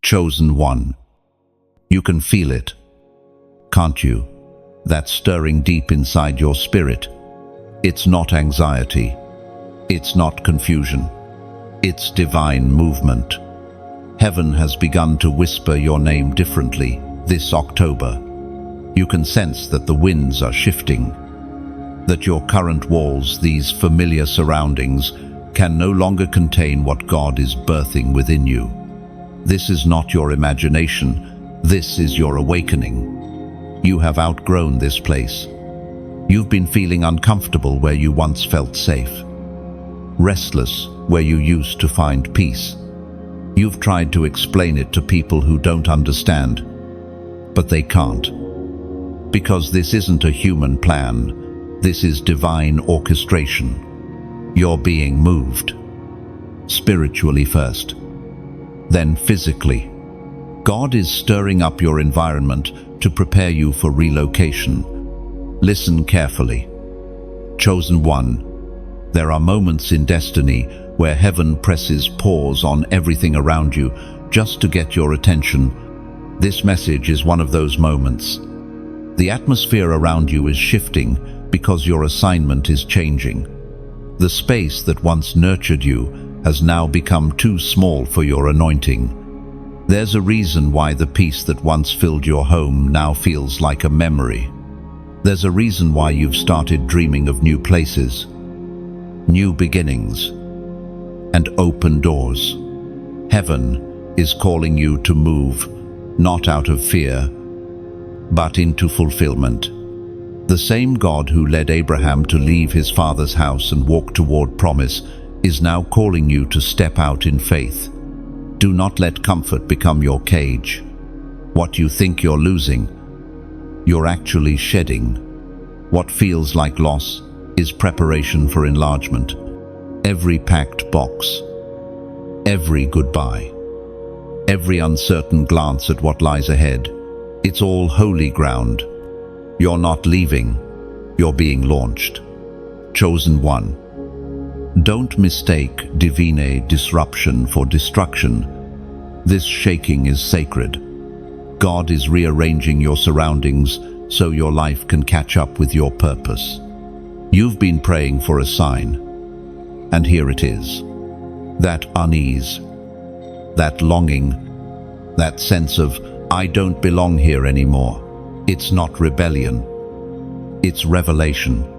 Chosen one. You can feel it, can't you? That stirring deep inside your spirit. It's not anxiety. It's not confusion. It's divine movement. Heaven has begun to whisper your name differently this October. You can sense that the winds are shifting, that your current walls, these familiar surroundings, can no longer contain what God is birthing within you. This is not your imagination. This is your awakening. You have outgrown this place. You've been feeling uncomfortable where you once felt safe, restless where you used to find peace. You've tried to explain it to people who don't understand, but they can't. Because this isn't a human plan, this is divine orchestration. You're being moved. Spiritually first, then physically. God is stirring up your environment to prepare you for relocation. Listen carefully. Chosen one. There are moments in destiny where heaven presses pause on everything around you just to get your attention. This message is one of those moments. The atmosphere around you is shifting because your assignment is changing. The space that once nurtured you has now become too small for your anointing. There's a reason why the peace that once filled your home now feels like a memory. There's a reason why you've started dreaming of new places, new beginnings, and open doors. Heaven is calling you to move, not out of fear, but into fulfillment. The same God who led Abraham to leave his father's house and walk toward promise is now calling you to step out in faith. Do not let comfort become your cage. What you think you're losing, you're actually shedding. What feels like loss is preparation for enlargement. Every packed box, every goodbye, every uncertain glance at what lies ahead, it's all holy ground. You're not leaving, you're being launched. Chosen one. Don't mistake divine disruption for destruction. This shaking is sacred. God is rearranging your surroundings so your life can catch up with your purpose. You've been praying for a sign, and here it is. That unease, that longing, that sense of, I don't belong here anymore. It's not rebellion, it's revelation.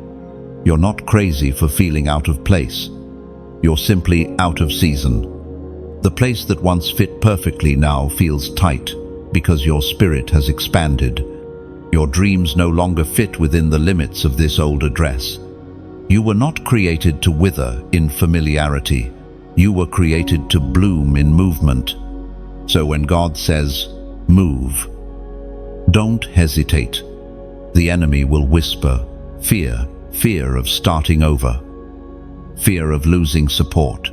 You're not crazy for feeling out of place. You're simply out of season. The place that once fit perfectly now feels tight because your spirit has expanded. Your dreams no longer fit within the limits of this old address. You were not created to wither in familiarity. You were created to bloom in movement. So when God says, move, don't hesitate. The enemy will whisper, fear, fear of starting over, fear of losing support,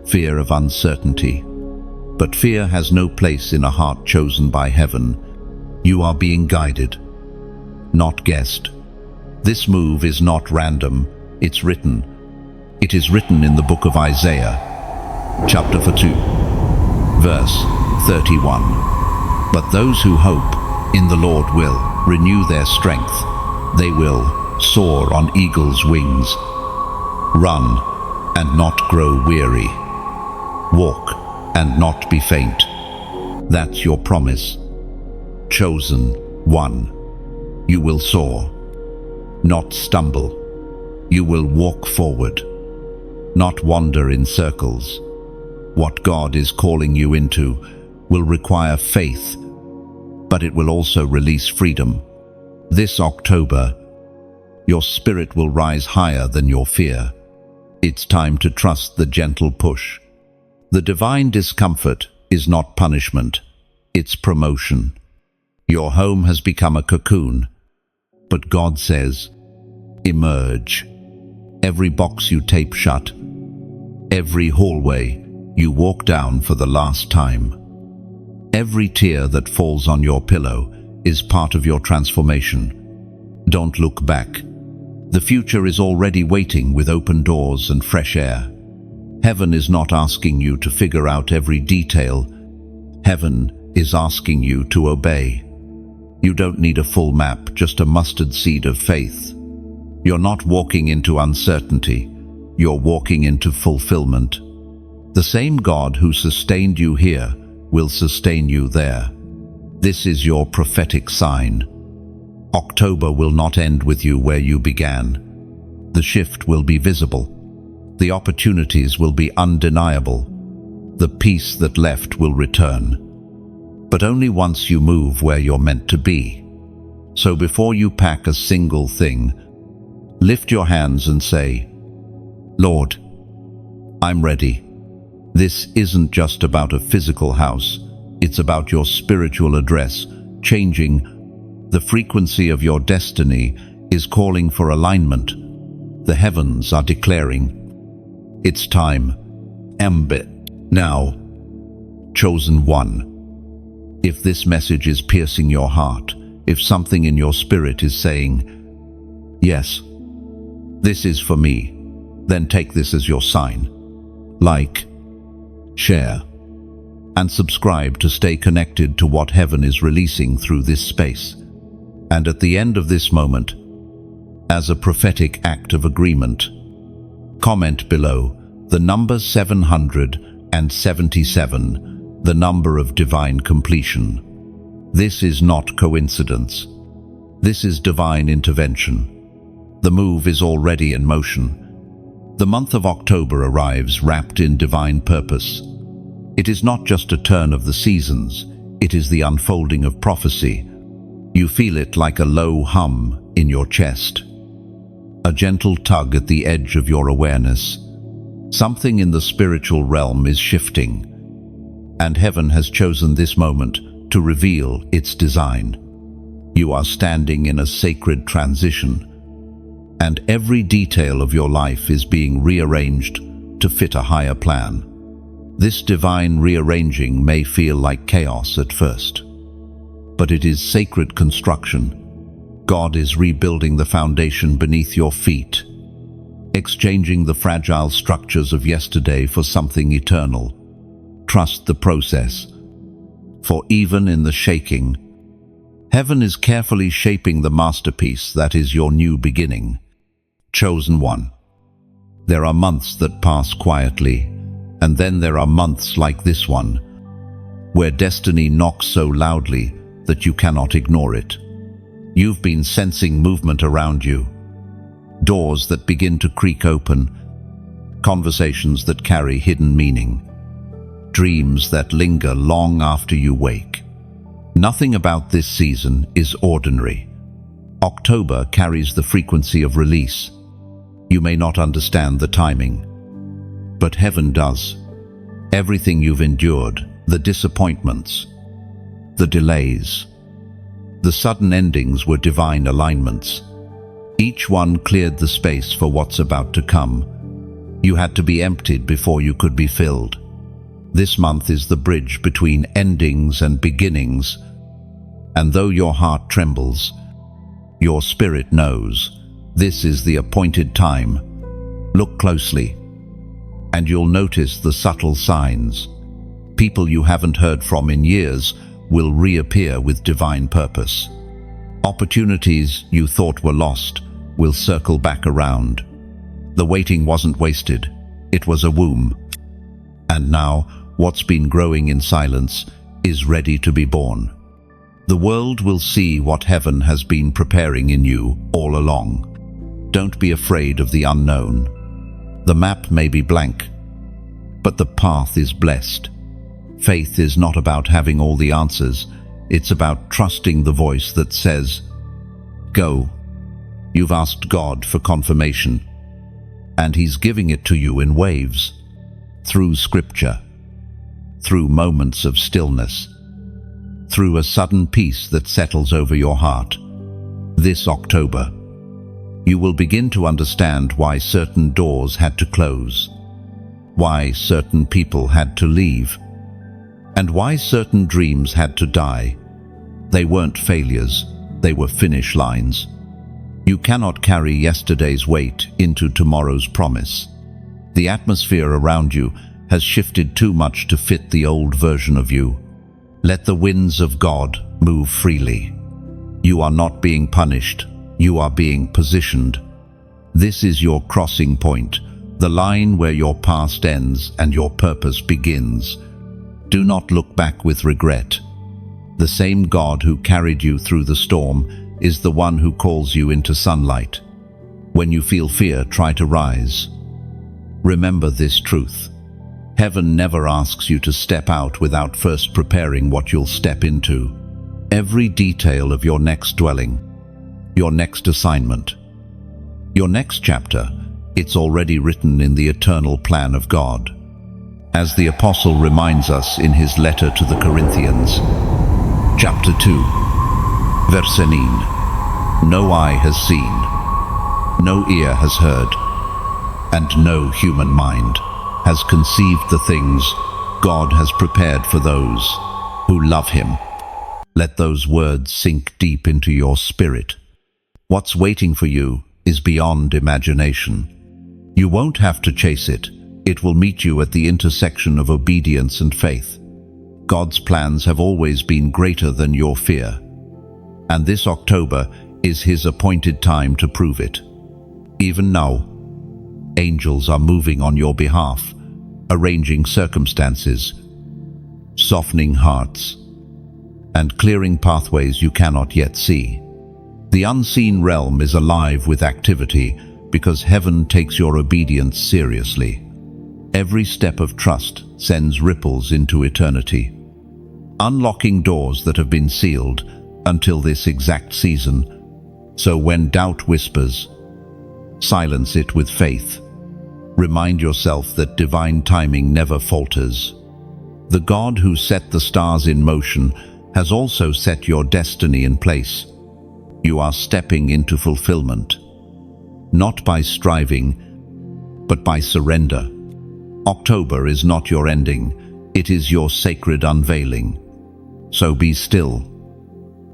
fear of uncertainty. But fear has no place in a heart chosen by heaven. You are being guided, not guessed. This move is not random, it's written. It is written in the book of Isaiah, chapter 2, verse 31. But those who hope in the Lord will renew their strength. They will soar on eagle's wings, run and not grow weary, walk and not be faint. That's your promise. Chosen one. You will soar, not stumble. You will walk forward, not wander in circles. What God is calling you into will require faith, but it will also release freedom. This October, your spirit will rise higher than your fear. It's time to trust the gentle push. The divine discomfort is not punishment, it's promotion. Your home has become a cocoon, but God says, emerge. Every box you tape shut, every hallway you walk down for the last time, every tear that falls on your pillow is part of your transformation. Don't look back. The future is already waiting with open doors and fresh air. Heaven is not asking you to figure out every detail. Heaven is asking you to obey. You don't need a full map, just a mustard seed of faith. You're not walking into uncertainty, you're walking into fulfillment. The same God who sustained you here will sustain you there. This is your prophetic sign. October will not end with you where you began. The shift will be visible. The opportunities will be undeniable. The peace that left will return. But only once you move where you're meant to be. So before you pack a single thing, lift your hands and say, Lord, I'm ready. This isn't just about a physical house. It's about your spiritual address, changing. The frequency of your destiny is calling for alignment. The heavens are declaring, it's time. Ambit. Now, chosen one. If this message is piercing your heart, if something in your spirit is saying, yes, this is for me, then take this as your sign. Like, share, and subscribe to stay connected to what heaven is releasing through this space. And at the end of this moment, as a prophetic act of agreement, comment below the number 777, the number of divine completion. This is not coincidence. This is divine intervention. The move is already in motion. The month of October arrives wrapped in divine purpose. It is not just a turn of the seasons, it is the unfolding of prophecy. You feel it like a low hum in your chest. A gentle tug at the edge of your awareness. Something in the spiritual realm is shifting, and heaven has chosen this moment to reveal its design. You are standing in a sacred transition, and every detail of your life is being rearranged to fit a higher plan. This divine rearranging may feel like chaos at first, but it is sacred construction. God is rebuilding the foundation beneath your feet, exchanging the fragile structures of yesterday for something eternal. Trust the process, for even in the shaking, heaven is carefully shaping the masterpiece that is your new beginning. Chosen one. There are months that pass quietly, and then there are months like this one, where destiny knocks so loudly that you cannot ignore it. You've been sensing movement around you, doors that begin to creak open, conversations that carry hidden meaning, dreams that linger long after you wake. Nothing about this season is ordinary. October carries the frequency of release. You may not understand the timing, but heaven does. Everything you've endured, the disappointments, the delays, the sudden endings were divine alignments. Each one cleared the space for what's about to come. You had to be emptied before you could be filled. This month is the bridge between endings and beginnings, and though your heart trembles, your spirit knows this is the appointed time. Look closely, and you'll notice the subtle signs. People you haven't heard from in years will reappear with divine purpose. Opportunities you thought were lost will circle back around. The waiting wasn't wasted, it was a womb. And now, what's been growing in silence is ready to be born. The world will see what heaven has been preparing in you all along. Don't be afraid of the unknown. The map may be blank, but the path is blessed. Faith is not about having all the answers, it's about trusting the voice that says, go. You've asked God for confirmation, and He's giving it to you in waves, through scripture, through moments of stillness, through a sudden peace that settles over your heart. This October, you will begin to understand why certain doors had to close, why certain people had to leave, and why certain dreams had to die. They weren't failures, they were finish lines. You cannot carry yesterday's weight into tomorrow's promise. The atmosphere around you has shifted too much to fit the old version of you. Let the winds of God move freely. You are not being punished, you are being positioned. This is your crossing point, the line where your past ends and your purpose begins. Do not look back with regret. The same God who carried you through the storm is the one who calls you into sunlight. When you feel fear, try to rise. Remember this truth. Heaven never asks you to step out without first preparing what you'll step into. Every detail of your next dwelling, your next assignment, your next chapter, it's already written in the eternal plan of God. As the Apostle reminds us in his letter to the Corinthians, chapter 2, verse 9, no eye has seen, no ear has heard, and no human mind has conceived the things God has prepared for those who love him. Let those words sink deep into your spirit. What's waiting for you is beyond imagination. You won't have to chase it. It will meet you at the intersection of obedience and faith. God's plans have always been greater than your fear. And this October is his appointed time to prove it. Even now, angels are moving on your behalf, arranging circumstances, softening hearts, and clearing pathways you cannot yet see. The unseen realm is alive with activity because heaven takes your obedience seriously. Every step of trust sends ripples into eternity, unlocking doors that have been sealed until this exact season. So when doubt whispers, silence it with faith. Remind yourself that divine timing never falters. The God who set the stars in motion has also set your destiny in place. You are stepping into fulfillment, not by striving, but by surrender. October is not your ending, it is your sacred unveiling. So be still,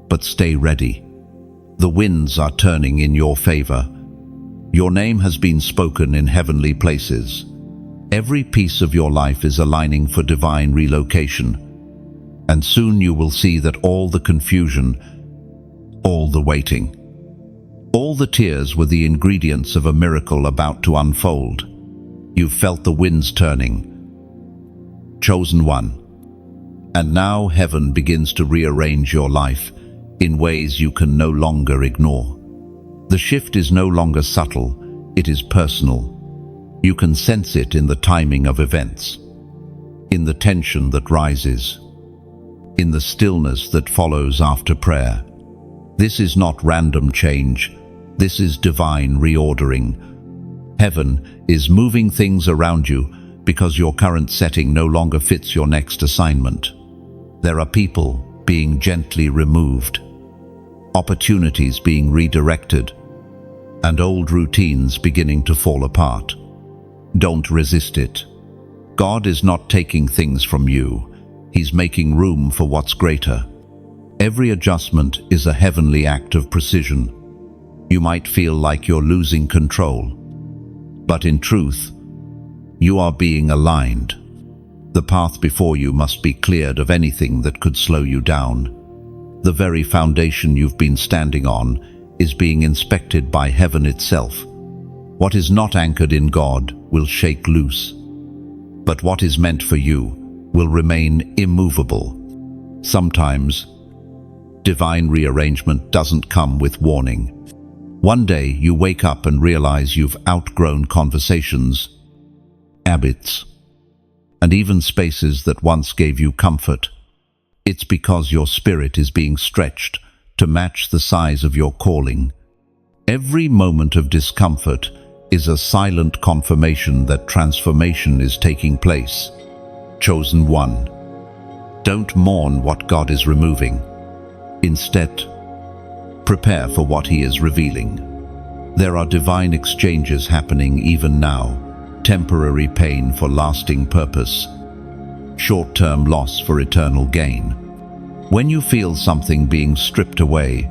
but stay ready. The winds are turning in your favor. Your name has been spoken in heavenly places. Every piece of your life is aligning for divine relocation. And soon you will see that all the confusion, all the waiting, all the tears were the ingredients of a miracle about to unfold. You've felt the winds turning. Chosen one. And now heaven begins to rearrange your life in ways you can no longer ignore. The shift is no longer subtle, it is personal. You can sense it in the timing of events, in the tension that rises, in the stillness that follows after prayer. This is not random change, this is divine reordering. Heaven is moving things around you because your current setting no longer fits your next assignment. There are people being gently removed, opportunities being redirected, and old routines beginning to fall apart. Don't resist it. God is not taking things from you. He's making room for what's greater. Every adjustment is a heavenly act of precision. You might feel like you're losing control, but in truth, you are being aligned. The path before you must be cleared of anything that could slow you down. The very foundation you've been standing on is being inspected by heaven itself. What is not anchored in God will shake loose, but what is meant for you will remain immovable. Sometimes, divine rearrangement doesn't come with warning. One day you wake up and realize you've outgrown conversations, habits, and even spaces that once gave you comfort. It's because your spirit is being stretched to match the size of your calling. Every moment of discomfort is a silent confirmation that transformation is taking place. Chosen one. Don't mourn what God is removing. Instead, prepare for what He is revealing. There are divine exchanges happening even now. Temporary pain for lasting purpose. Short-term loss for eternal gain. When you feel something being stripped away,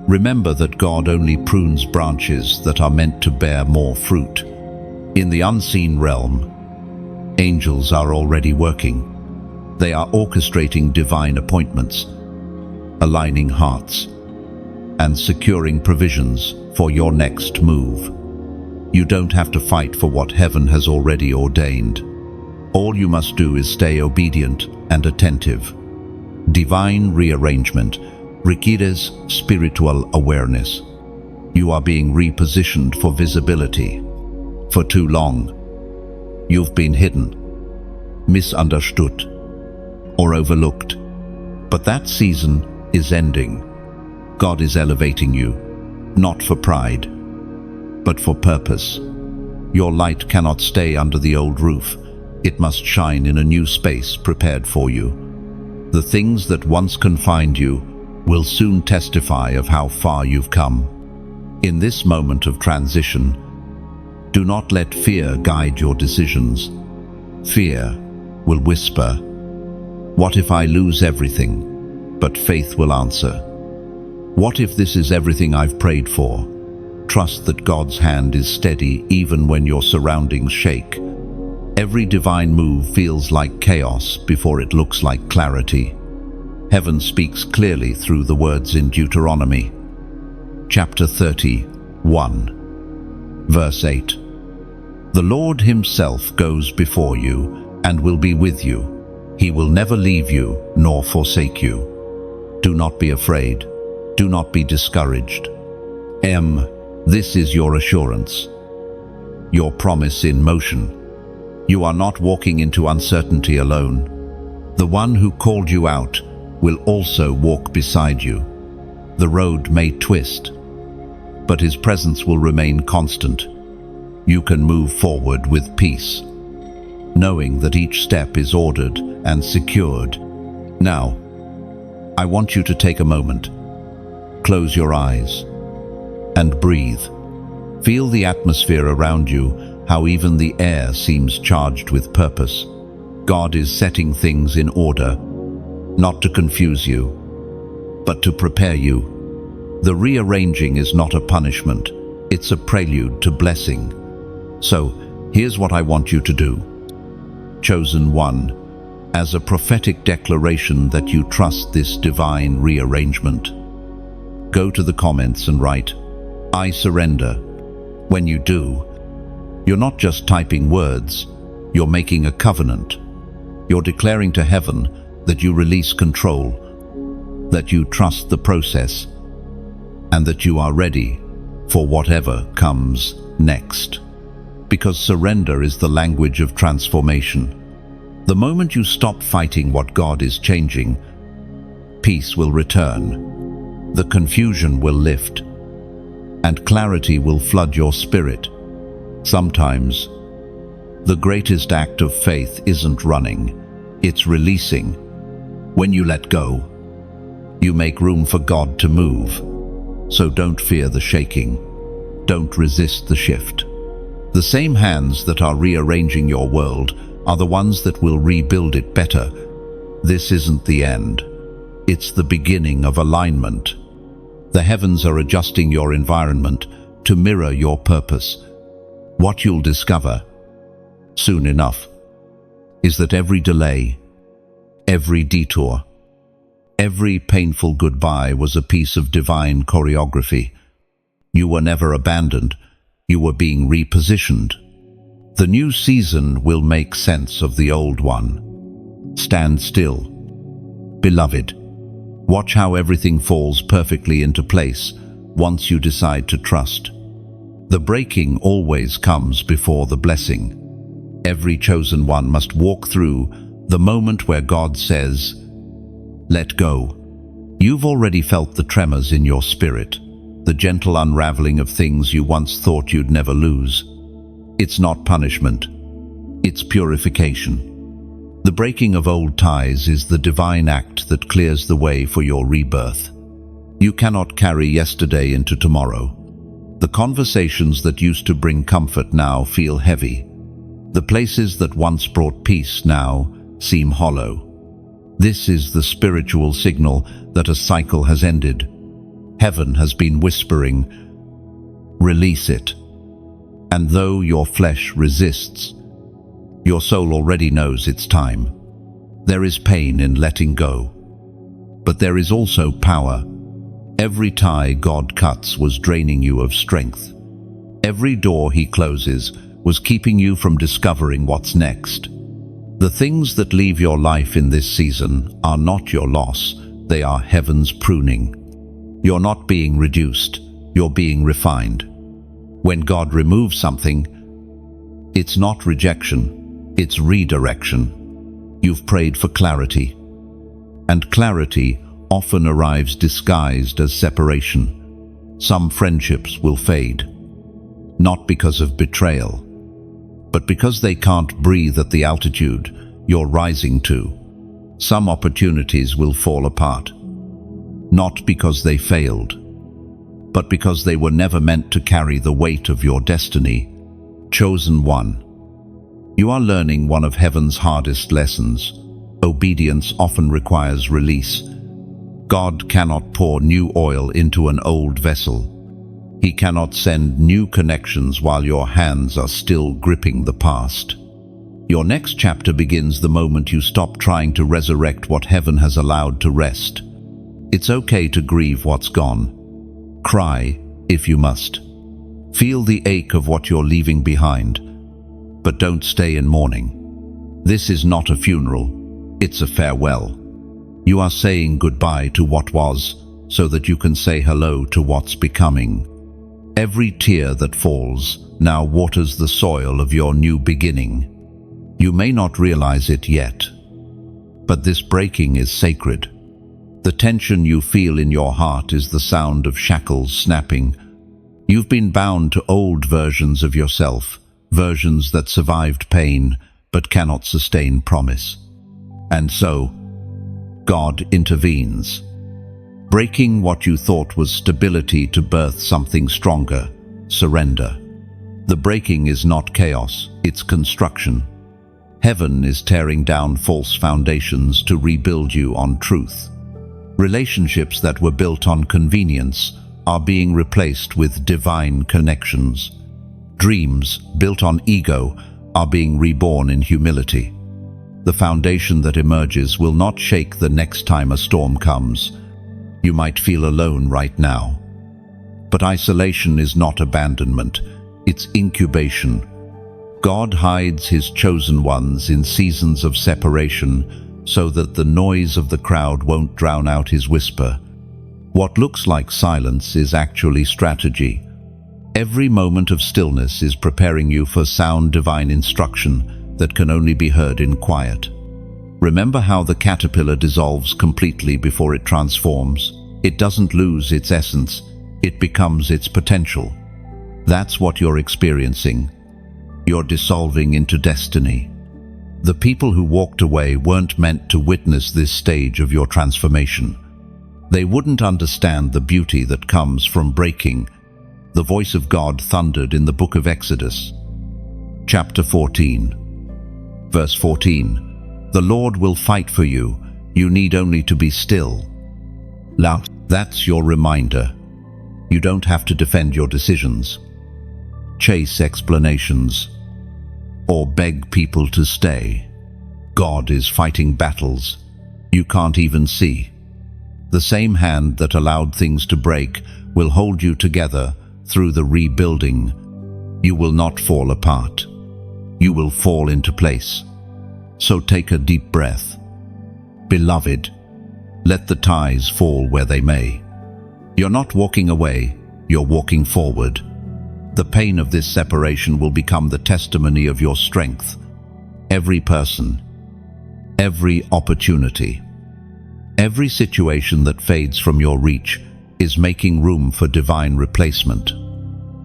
remember that God only prunes branches that are meant to bear more fruit. In the unseen realm, angels are already working. They are orchestrating divine appointments, aligning hearts, and securing provisions for your next move. You don't have to fight for what heaven has already ordained. All you must do is stay obedient and attentive. Divine rearrangement requires spiritual awareness. You are being repositioned for visibility. For too long, you've been hidden, misunderstood, or overlooked. But that season is ending. God is elevating you, not for pride, but for purpose. Your light cannot stay under the old roof. It must shine in a new space prepared for you. The things that once confined you will soon testify of how far you've come. In this moment of transition, do not let fear guide your decisions. Fear will whisper, "What if I lose everything?" But faith will answer, "What if this is everything I've prayed for?" Trust that God's hand is steady even when your surroundings shake. Every divine move feels like chaos before it looks like clarity. Heaven speaks clearly through the words in Deuteronomy, chapter 31, verse 8. The Lord himself goes before you and will be with you. He will never leave you nor forsake you. Do not be afraid. Do not be discouraged. This is your assurance, your promise in motion. You are not walking into uncertainty alone. The one who called you out will also walk beside you. The road may twist, but his presence will remain constant. You can move forward with peace, knowing that each step is ordered and secured. Now, I want you to take a moment. Close your eyes and breathe. Feel the atmosphere around you, how even the air seems charged with purpose. God is setting things in order, not to confuse you, but to prepare you. The rearranging is not a punishment, it's a prelude to blessing. So, here's what I want you to do. Chosen one, as a prophetic declaration that you trust this divine rearrangement, go to the comments and write, "I surrender." When you do, you're not just typing words, you're making a covenant. You're declaring to heaven that you release control, that you trust the process, and that you are ready for whatever comes next. Because surrender is the language of transformation. The moment you stop fighting what God is changing, peace will return, the confusion will lift, and clarity will flood your spirit. Sometimes, the greatest act of faith isn't running, it's releasing. When you let go, you make room for God to move. So don't fear the shaking. Don't resist the shift. The same hands that are rearranging your world are the ones that will rebuild it better. This isn't the end. It's the beginning of alignment. The heavens are adjusting your environment to mirror your purpose. What you'll discover, soon enough, is that every delay, every detour, every painful goodbye was a piece of divine choreography. You were never abandoned, you were being repositioned. The new season will make sense of the old one. Stand still. Beloved, watch how everything falls perfectly into place once you decide to trust. The breaking always comes before the blessing. Every chosen one must walk through the moment where God says, "Let go." You've already felt the tremors in your spirit, the gentle unraveling of things you once thought you'd never lose. It's not punishment, it's purification. The breaking of old ties is the divine act that clears the way for your rebirth. You cannot carry yesterday into tomorrow. The conversations that used to bring comfort now feel heavy. The places that once brought peace now seem hollow. This is the spiritual signal that a cycle has ended. Heaven has been whispering, "Release it." And though your flesh resists, your soul already knows it's time. There is pain in letting go, but there is also power. Every tie God cuts was draining you of strength. Every door He closes was keeping you from discovering what's next. The things that leave your life in this season are not your loss, they are heaven's pruning. You're not being reduced, you're being refined. When God removes something, it's not rejection, it's redirection. You've prayed for clarity, and clarity often arrives disguised as separation. Some friendships will fade, not because of betrayal, but because they can't breathe at the altitude you're rising to. Some opportunities will fall apart, not because they failed, but because they were never meant to carry the weight of your destiny. Chosen one. You are learning one of heaven's hardest lessons. Obedience often requires release. God cannot pour new oil into an old vessel. He cannot send new connections while your hands are still gripping the past. Your next chapter begins the moment you stop trying to resurrect what heaven has allowed to rest. It's okay to grieve what's gone. Cry if you must. Feel the ache of what you're leaving behind, but don't stay in mourning. This is not a funeral, it's a farewell. You are saying goodbye to what was, so that you can say hello to what's becoming. Every tear that falls now waters the soil of your new beginning. You may not realize it yet, but this breaking is sacred. The tension you feel in your heart is the sound of shackles snapping. You've been bound to old versions of yourself, versions that survived pain but cannot sustain promise. And so, God intervenes, breaking what you thought was stability to birth something stronger, surrender. The breaking is not chaos, it's construction. Heaven is tearing down false foundations to rebuild you on truth. Relationships that were built on convenience are being replaced with divine connections. Dreams built on ego are being reborn in humility. The foundation that emerges will not shake the next time a storm comes. You might feel alone right now. But isolation is not abandonment, it's incubation. God hides His chosen ones in seasons of separation so that the noise of the crowd won't drown out His whisper. What looks like silence is actually strategy. Every moment of stillness is preparing you for sound divine instruction that can only be heard in quiet. Remember how the caterpillar dissolves completely before it transforms. It doesn't lose its essence, it becomes its potential. That's what you're experiencing. You're dissolving into destiny. The people who walked away weren't meant to witness this stage of your transformation. They wouldn't understand the beauty that comes from breaking. The voice of God thundered in the book of Exodus, chapter 14, verse 14. The Lord will fight for you. You need only to be still. That's your reminder. You don't have to defend your decisions, chase explanations, or beg people to stay. God is fighting battles you can't even see. The same hand that allowed things to break will hold you together through the rebuilding. You will not fall apart. You will fall into place. So take a deep breath. Beloved, let the ties fall where they may. You're not walking away, you're walking forward. The pain of this separation will become the testimony of your strength. Every person, every opportunity, every situation that fades from your reach is making room for divine replacement.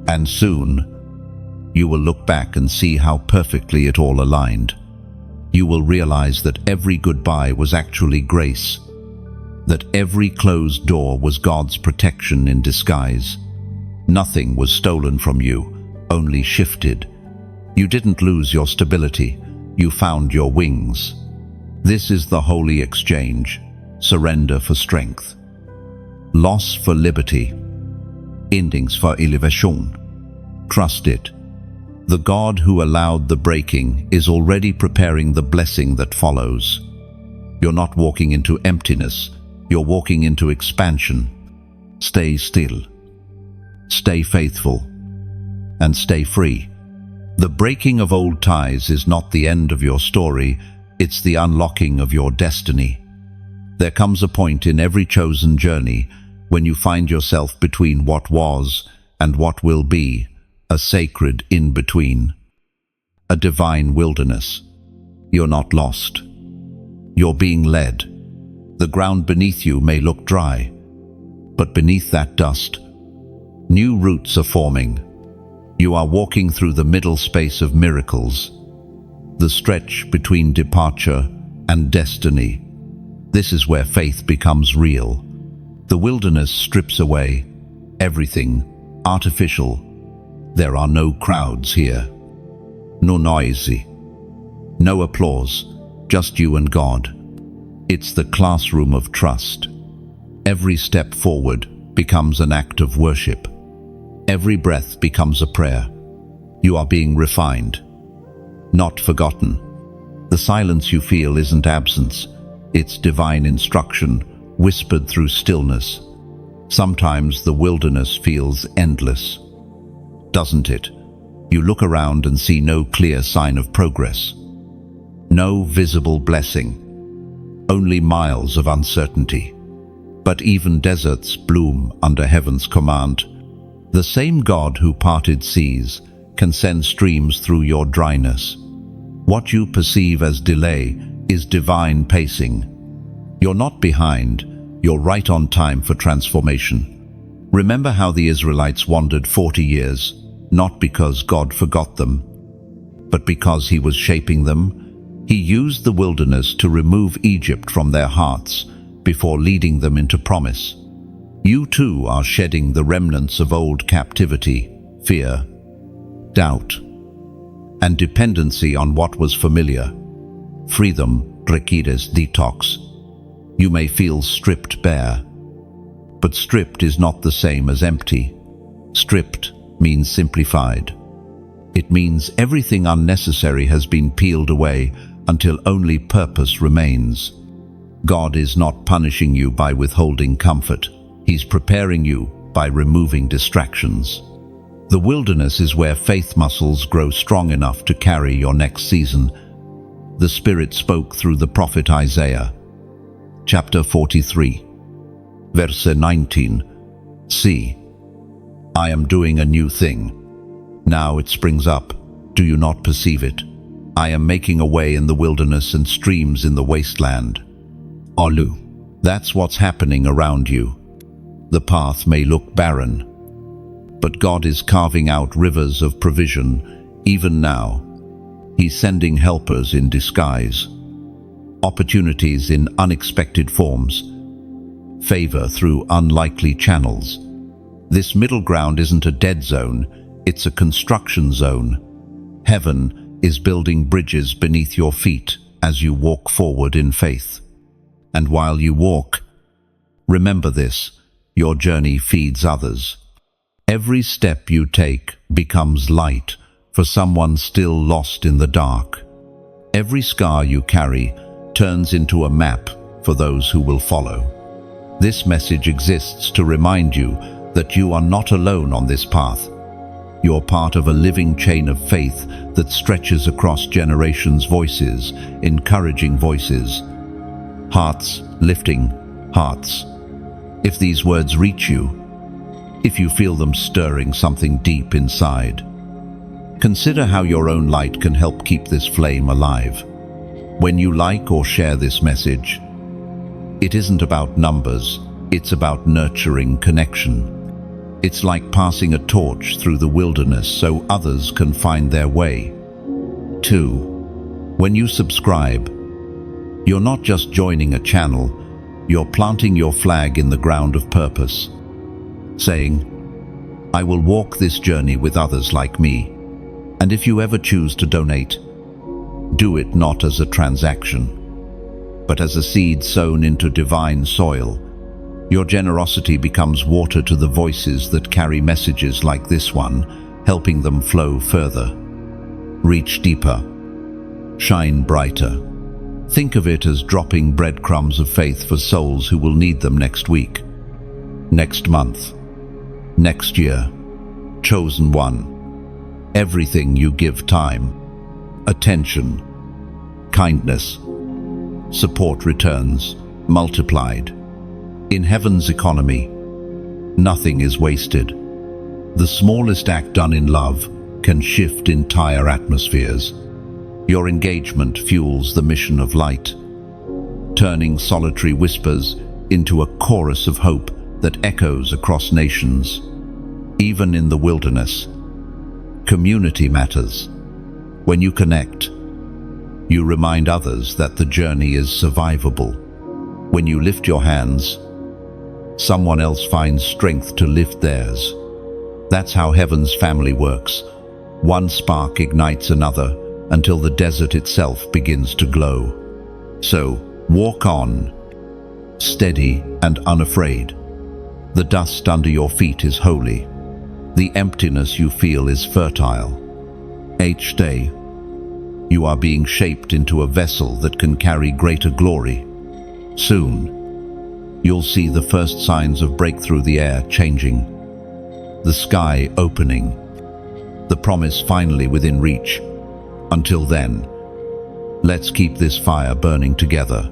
And soon, you will look back and see how perfectly it all aligned. You will realize that every goodbye was actually grace, that every closed door was God's protection in disguise. Nothing was stolen from you, only shifted. You didn't lose your stability, you found your wings. This is the holy exchange, surrender for strength, loss for liberty, endings for elevation. Trust it. The God who allowed the breaking is already preparing the blessing that follows. You're not walking into emptiness, you're walking into expansion. Stay still, stay faithful, and stay free. The breaking of old ties is not the end of your story, it's the unlocking of your destiny. There comes a point in every chosen journey when you find yourself between what was and what will be, a sacred in-between, a divine wilderness. You're not lost. You're being led. The ground beneath you may look dry, but beneath that dust, new roots are forming. You are walking through the middle space of miracles, the stretch between departure and destiny. This is where faith becomes real. The wilderness strips away everything artificial. There are no crowds here, no noisy, no applause, just you and God. It's the classroom of trust. Every step forward becomes an act of worship. Every breath becomes a prayer. You are being refined, not forgotten. The silence you feel isn't absence, it's divine instruction, whispered through stillness. Sometimes the wilderness feels endless, doesn't it? You look around and see no clear sign of progress, no visible blessing, only miles of uncertainty. But even deserts bloom under heaven's command. The same God who parted seas can send streams through your dryness. What you perceive as delay is divine pacing. You're not behind, you're right on time for transformation. Remember how the Israelites wandered 40 years, not because God forgot them, but because He was shaping them. He used the wilderness to remove Egypt from their hearts before leading them into promise. You too are shedding the remnants of old captivity, fear, doubt, and dependency on what was familiar. Freedom requires detox. You may feel stripped bare, but stripped is not the same as empty. Stripped means simplified. It means everything unnecessary has been peeled away until only purpose remains. God is not punishing you by withholding comfort. He's preparing you by removing distractions. The wilderness is where faith muscles grow strong enough to carry your next season. The Spirit spoke through the prophet Isaiah. Chapter 43, verse 19. See, I am doing a new thing. Now it springs up. Do you not perceive it? I am making a way in the wilderness and streams in the wasteland. Olu. That's what's happening around you. The path may look barren, but God is carving out rivers of provision even now. He's sending helpers in disguise, opportunities in unexpected forms, favor through unlikely channels. This middle ground isn't a dead zone, it's a construction zone. Heaven is building bridges beneath your feet as you walk forward in faith. And while you walk, remember this, your journey feeds others. Every step you take becomes light for someone still lost in the dark. Every scar you carry turns into a map for those who will follow. This message exists to remind you that you are not alone on this path. You're part of a living chain of faith that stretches across generations. Voices, encouraging voices, hearts lifting hearts. If these words reach you, if you feel them stirring something deep inside, consider how your own light can help keep this flame alive. When you like or share this message, it isn't about numbers, it's about nurturing connection. It's like passing a torch through the wilderness so others can find their way. 2. When you subscribe, you're not just joining a channel, you're planting your flag in the ground of purpose, saying, I will walk this journey with others like me. And if you ever choose to donate, do it not as a transaction, but as a seed sown into divine soil. Your generosity becomes water to the voices that carry messages like this one, helping them flow further, reach deeper, shine brighter. Think of it as dropping breadcrumbs of faith for souls who will need them next week, next month, next year. Chosen one. Everything you give time, attention, kindness, support returns, multiplied. In heaven's economy, nothing is wasted. The smallest act done in love can shift entire atmospheres. Your engagement fuels the mission of light, turning solitary whispers into a chorus of hope that echoes across nations. Even in the wilderness, community matters. When you connect, you remind others that the journey is survivable. When you lift your hands, someone else finds strength to lift theirs. That's how heaven's family works. One spark ignites another until the desert itself begins to glow. So, walk on, steady and unafraid. The dust under your feet is holy. The emptiness you feel is fertile. Each day, you are being shaped into a vessel that can carry greater glory. Soon, you'll see the first signs of breakthrough, the air changing, the sky opening, the promise finally within reach. Until then, let's keep this fire burning together,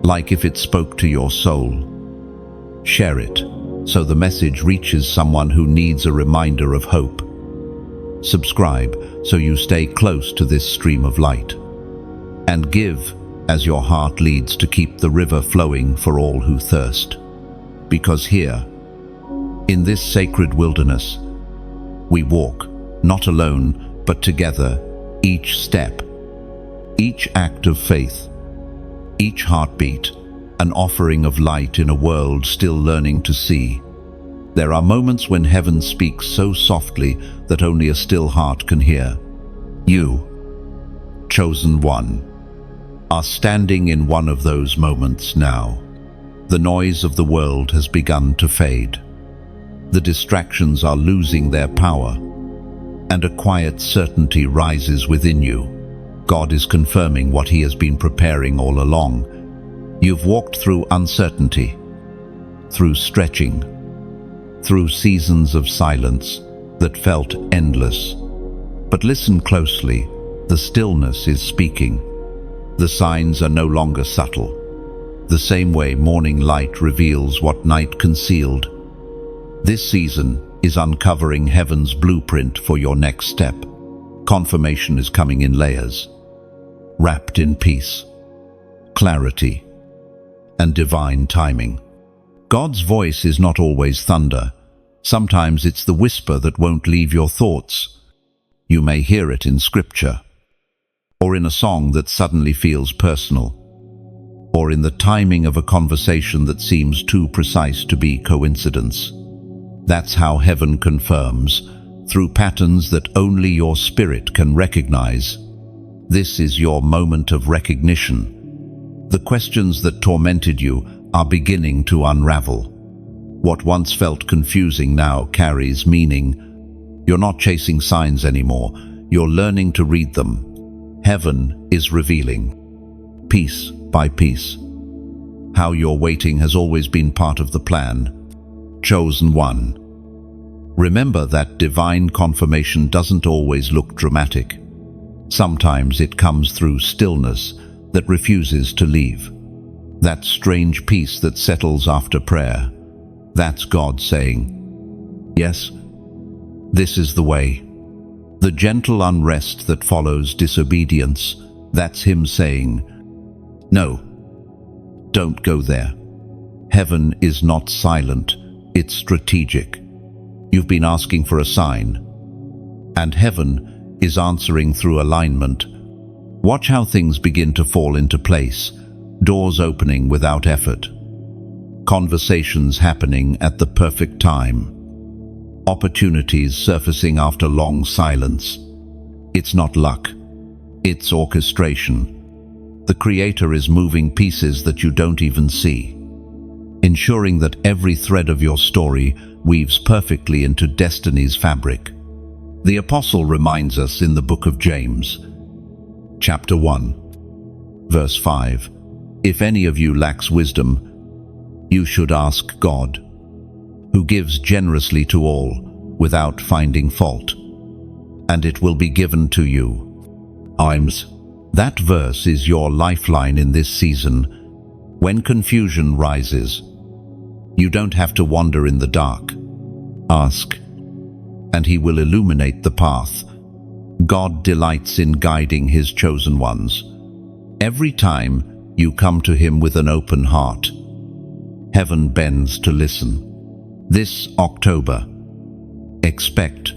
like if it spoke to your soul. Share it, so the message reaches someone who needs a reminder of hope. Subscribe so you stay close to this stream of light. And give as your heart leads to keep the river flowing for all who thirst. Because here, in this sacred wilderness, we walk, not alone, but together, each step, each act of faith, each heartbeat, an offering of light in a world still learning to see. There are moments when heaven speaks so softly that only a still heart can hear. You, chosen one, are standing in one of those moments now. The noise of the world has begun to fade. The distractions are losing their power, and a quiet certainty rises within you. God is confirming what He has been preparing all along. You've walked through uncertainty, through stretching, through seasons of silence that felt endless. But listen closely, the stillness is speaking. The signs are no longer subtle. The same way morning light reveals what night concealed. This season is uncovering heaven's blueprint for your next step. Confirmation is coming in layers, wrapped in peace, clarity, and divine timing. God's voice is not always thunder. Sometimes it's the whisper that won't leave your thoughts. You may hear it in scripture, or in a song that suddenly feels personal, or in the timing of a conversation that seems too precise to be coincidence. That's how heaven confirms, through patterns that only your spirit can recognize. This is your moment of recognition. The questions that tormented you are beginning to unravel. What once felt confusing now carries meaning. You're not chasing signs anymore. You're learning to read them. Heaven is revealing, piece by piece, how your waiting has always been part of the plan. Chosen one. Remember that divine confirmation doesn't always look dramatic. Sometimes it comes through stillness that refuses to leave. That strange peace that settles after prayer. That's God saying, yes, this is the way. The gentle unrest that follows disobedience, that's Him saying, no, don't go there. Heaven is not silent, it's strategic. You've been asking for a sign, and heaven is answering through alignment. Watch how things begin to fall into place, doors opening without effort, conversations happening at the perfect time, opportunities surfacing after long silence. It's not luck, it's orchestration. The Creator is moving pieces that you don't even see, ensuring that every thread of your story weaves perfectly into destiny's fabric. The Apostle reminds us in the book of James, chapter 1, Verse 5. If any of you lacks wisdom, you should ask God, who gives generously to all, without finding fault, and it will be given to you. That verse is your lifeline in this season. When confusion rises, you don't have to wander in the dark. Ask, and He will illuminate the path. God delights in guiding His chosen ones. Every time you come to Him with an open heart, heaven bends to listen. This October, expect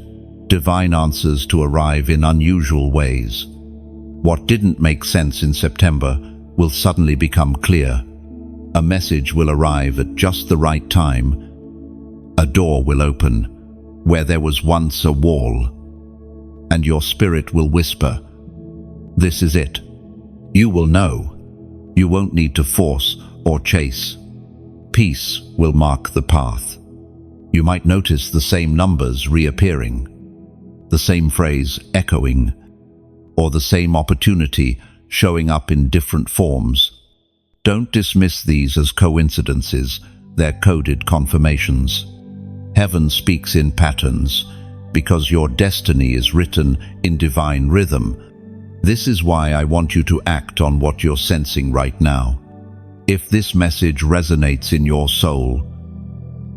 divine answers to arrive in unusual ways. What didn't make sense in September will suddenly become clear. A message will arrive at just the right time. A door will open where there was once a wall, and your spirit will whisper, "This is it." You will know. You won't need to force or chase. Peace will mark the path. You might notice the same numbers reappearing, the same phrase echoing, or the same opportunity showing up in different forms. Don't dismiss these as coincidences. They're coded confirmations. Heaven speaks in patterns because your destiny is written in divine rhythm. This is why I want you to act on what you're sensing right now. If this message resonates in your soul,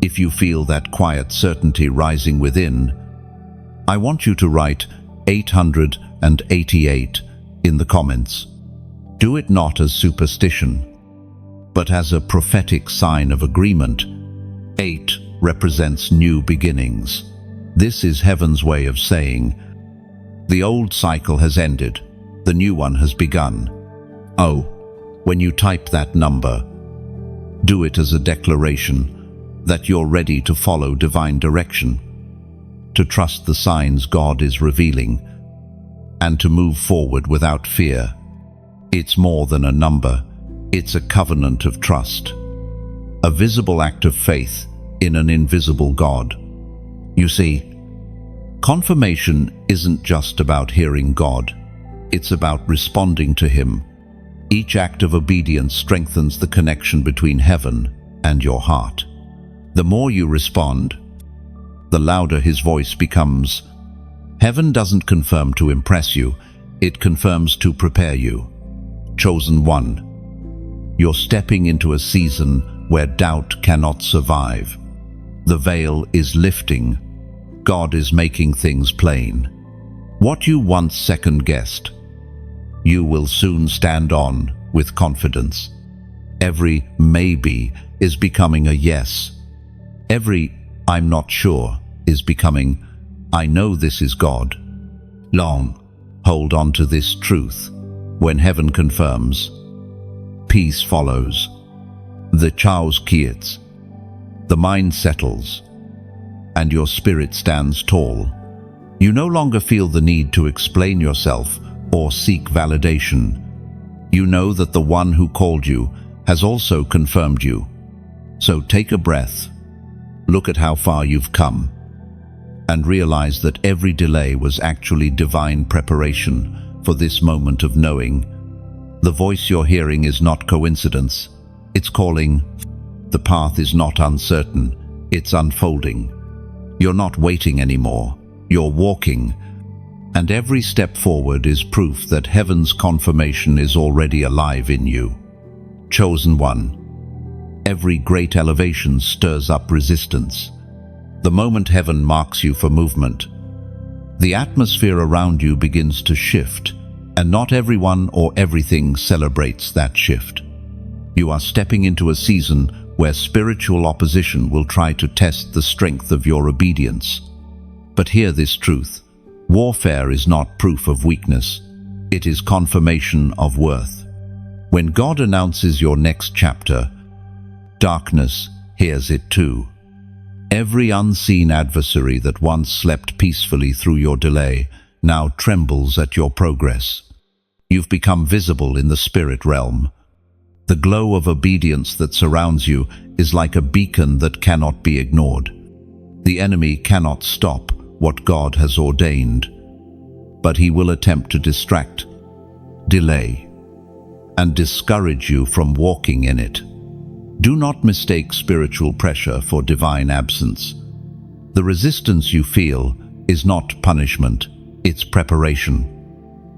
if you feel that quiet certainty rising within, I want you to write 888 in the comments. Do it not as superstition, but as a prophetic sign of agreement. 8 represents new beginnings. This is heaven's way of saying, the old cycle has ended, the new one has begun. Oh, when you type that number, do it as a declaration that you're ready to follow divine direction, to trust the signs God is revealing, and to move forward without fear. It's more than a number, it's a covenant of trust, a visible act of faith in an invisible God. You see, confirmation isn't just about hearing God, it's about responding to Him. Each act of obedience strengthens the connection between heaven and your heart. The more you respond, the louder His voice becomes. Heaven doesn't confirm to impress you, it confirms to prepare you. Chosen one, you're stepping into a season where doubt cannot survive. The veil is lifting. God is making things plain. What you once second-guessed, you will soon stand on with confidence. Every maybe is becoming a yes. Every I'm not sure is becoming I know this is God. Hold on to this truth. When heaven confirms, peace follows. The chaos quiets, the mind settles, and your spirit stands tall. You no longer feel the need to explain yourself or seek validation. You know that the one who called you has also confirmed you. So take a breath, look at how far you've come, and realize that every delay was actually divine preparation for this moment of knowing. The voice you're hearing is not coincidence, it's calling. The path is not uncertain, it's unfolding. You're not waiting anymore, you're walking. And every step forward is proof that heaven's confirmation is already alive in you. Chosen one, every great elevation stirs up resistance. The moment heaven marks you for movement, the atmosphere around you begins to shift, and not everyone or everything celebrates that shift. You are stepping into a season where spiritual opposition will try to test the strength of your obedience. But hear this truth. Warfare is not proof of weakness, it is confirmation of worth. When God announces your next chapter, darkness hears it too. Every unseen adversary that once slept peacefully through your delay now trembles at your progress. You've become visible in the spirit realm. The glow of obedience that surrounds you is like a beacon that cannot be ignored. The enemy cannot stop what God has ordained, but he will attempt to distract, delay, and discourage you from walking in it. Do not mistake spiritual pressure for divine absence. The resistance you feel is not punishment, it's preparation.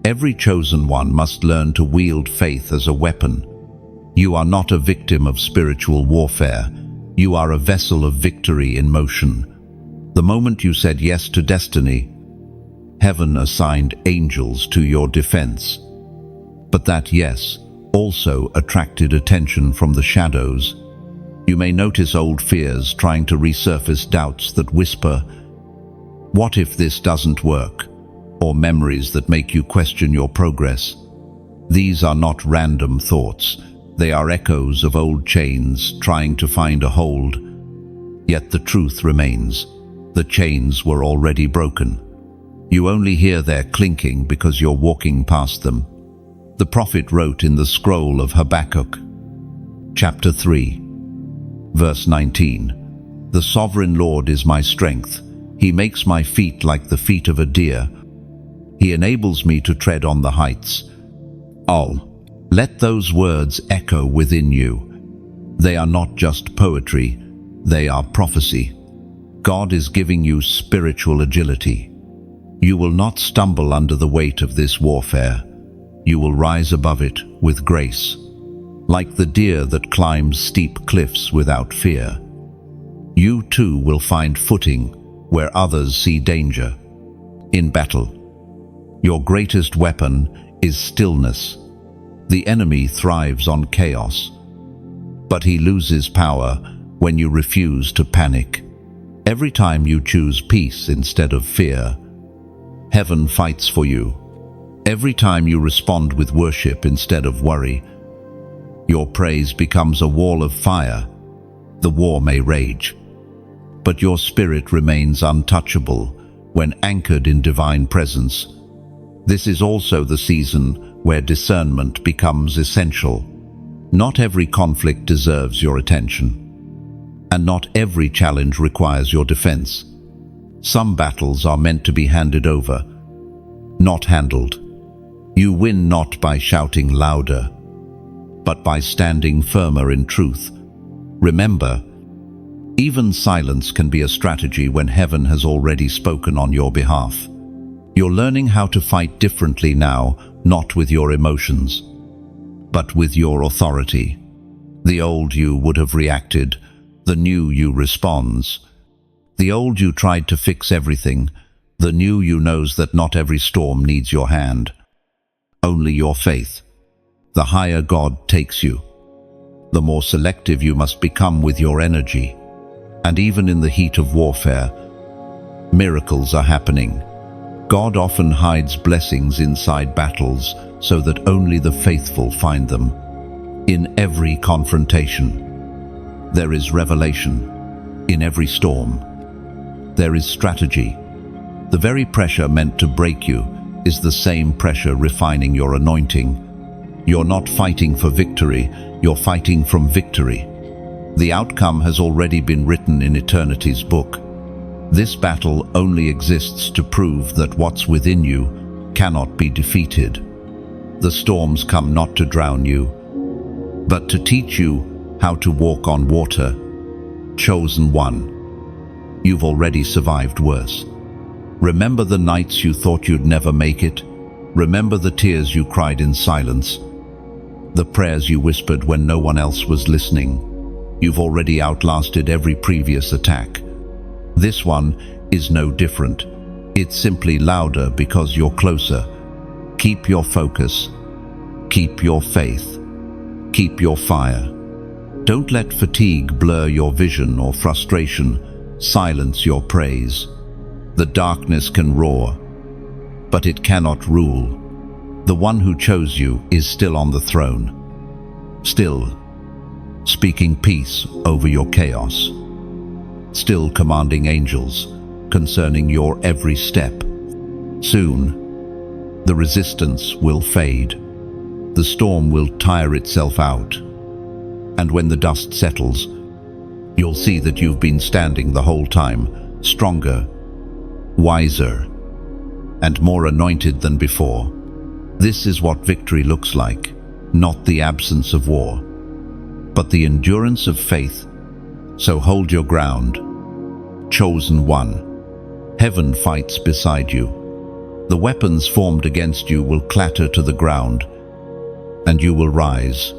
Every chosen one must learn to wield faith as a weapon. You are not a victim of spiritual warfare. You are a vessel of victory in motion. The moment you said yes to destiny, heaven assigned angels to your defense. But that yes also attracted attention from the shadows. You may notice old fears trying to resurface, doubts that whisper, "What if this doesn't work?" or memories that make you question your progress. These are not random thoughts. They are echoes of old chains trying to find a hold. Yet the truth remains. The chains were already broken. You only hear their clinking because you're walking past them. The prophet wrote in the scroll of Habakkuk, chapter 3, verse 19, "The sovereign Lord is my strength. He makes my feet like the feet of a deer. He enables me to tread on the heights." Oh, let those words echo within you. They are not just poetry, they are prophecy. God is giving you spiritual agility. You will not stumble under the weight of this warfare. You will rise above it with grace, like the deer that climbs steep cliffs without fear. You too will find footing where others see danger. In battle, your greatest weapon is stillness. The enemy thrives on chaos, but he loses power when you refuse to panic. Every time you choose peace instead of fear, heaven fights for you. Every time you respond with worship instead of worry, your praise becomes a wall of fire. The war may rage, but your spirit remains untouchable when anchored in divine presence. This is also the season where discernment becomes essential. Not every conflict deserves your attention, and not every challenge requires your defense. Some battles are meant to be handed over, not handled. You win not by shouting louder, but by standing firmer in truth. Remember, even silence can be a strategy when heaven has already spoken on your behalf. You're learning how to fight differently now, not with your emotions, but with your authority. The old you would have reacted, the new you responds. The old you tried to fix everything, the new you knows that not every storm needs your hand, only your faith. The higher God takes you, the more selective you must become with your energy. And even in the heat of warfare, miracles are happening. God often hides blessings inside battles so that only the faithful find them. In every confrontation, there is revelation. In every storm, there is strategy. The very pressure meant to break you is the same pressure refining your anointing. You're not fighting for victory, you're fighting from victory. The outcome has already been written in eternity's book. This battle only exists to prove that what's within you cannot be defeated. The storms come not to drown you, but to teach you how to walk on water. Chosen one, you've already survived worse. Remember the nights you thought you'd never make it. Remember the tears you cried in silence, the prayers you whispered when no one else was listening. You've already outlasted every previous attack. This one is no different. It's simply louder because you're closer. Keep your focus. Keep your faith. Keep your fire. Don't let fatigue blur your vision or frustration silence your praise. The darkness can roar, but it cannot rule. The one who chose you is still on the throne, still speaking peace over your chaos, still commanding angels concerning your every step. Soon, the resistance will fade. The storm will tire itself out. And when the dust settles, you'll see that you've been standing the whole time, stronger, wiser, and more anointed than before. This is what victory looks like. not the absence of war, but the endurance of faith. So hold your ground. Chosen one, heaven fights beside you. The weapons formed against you will clatter to the ground, and you will rise,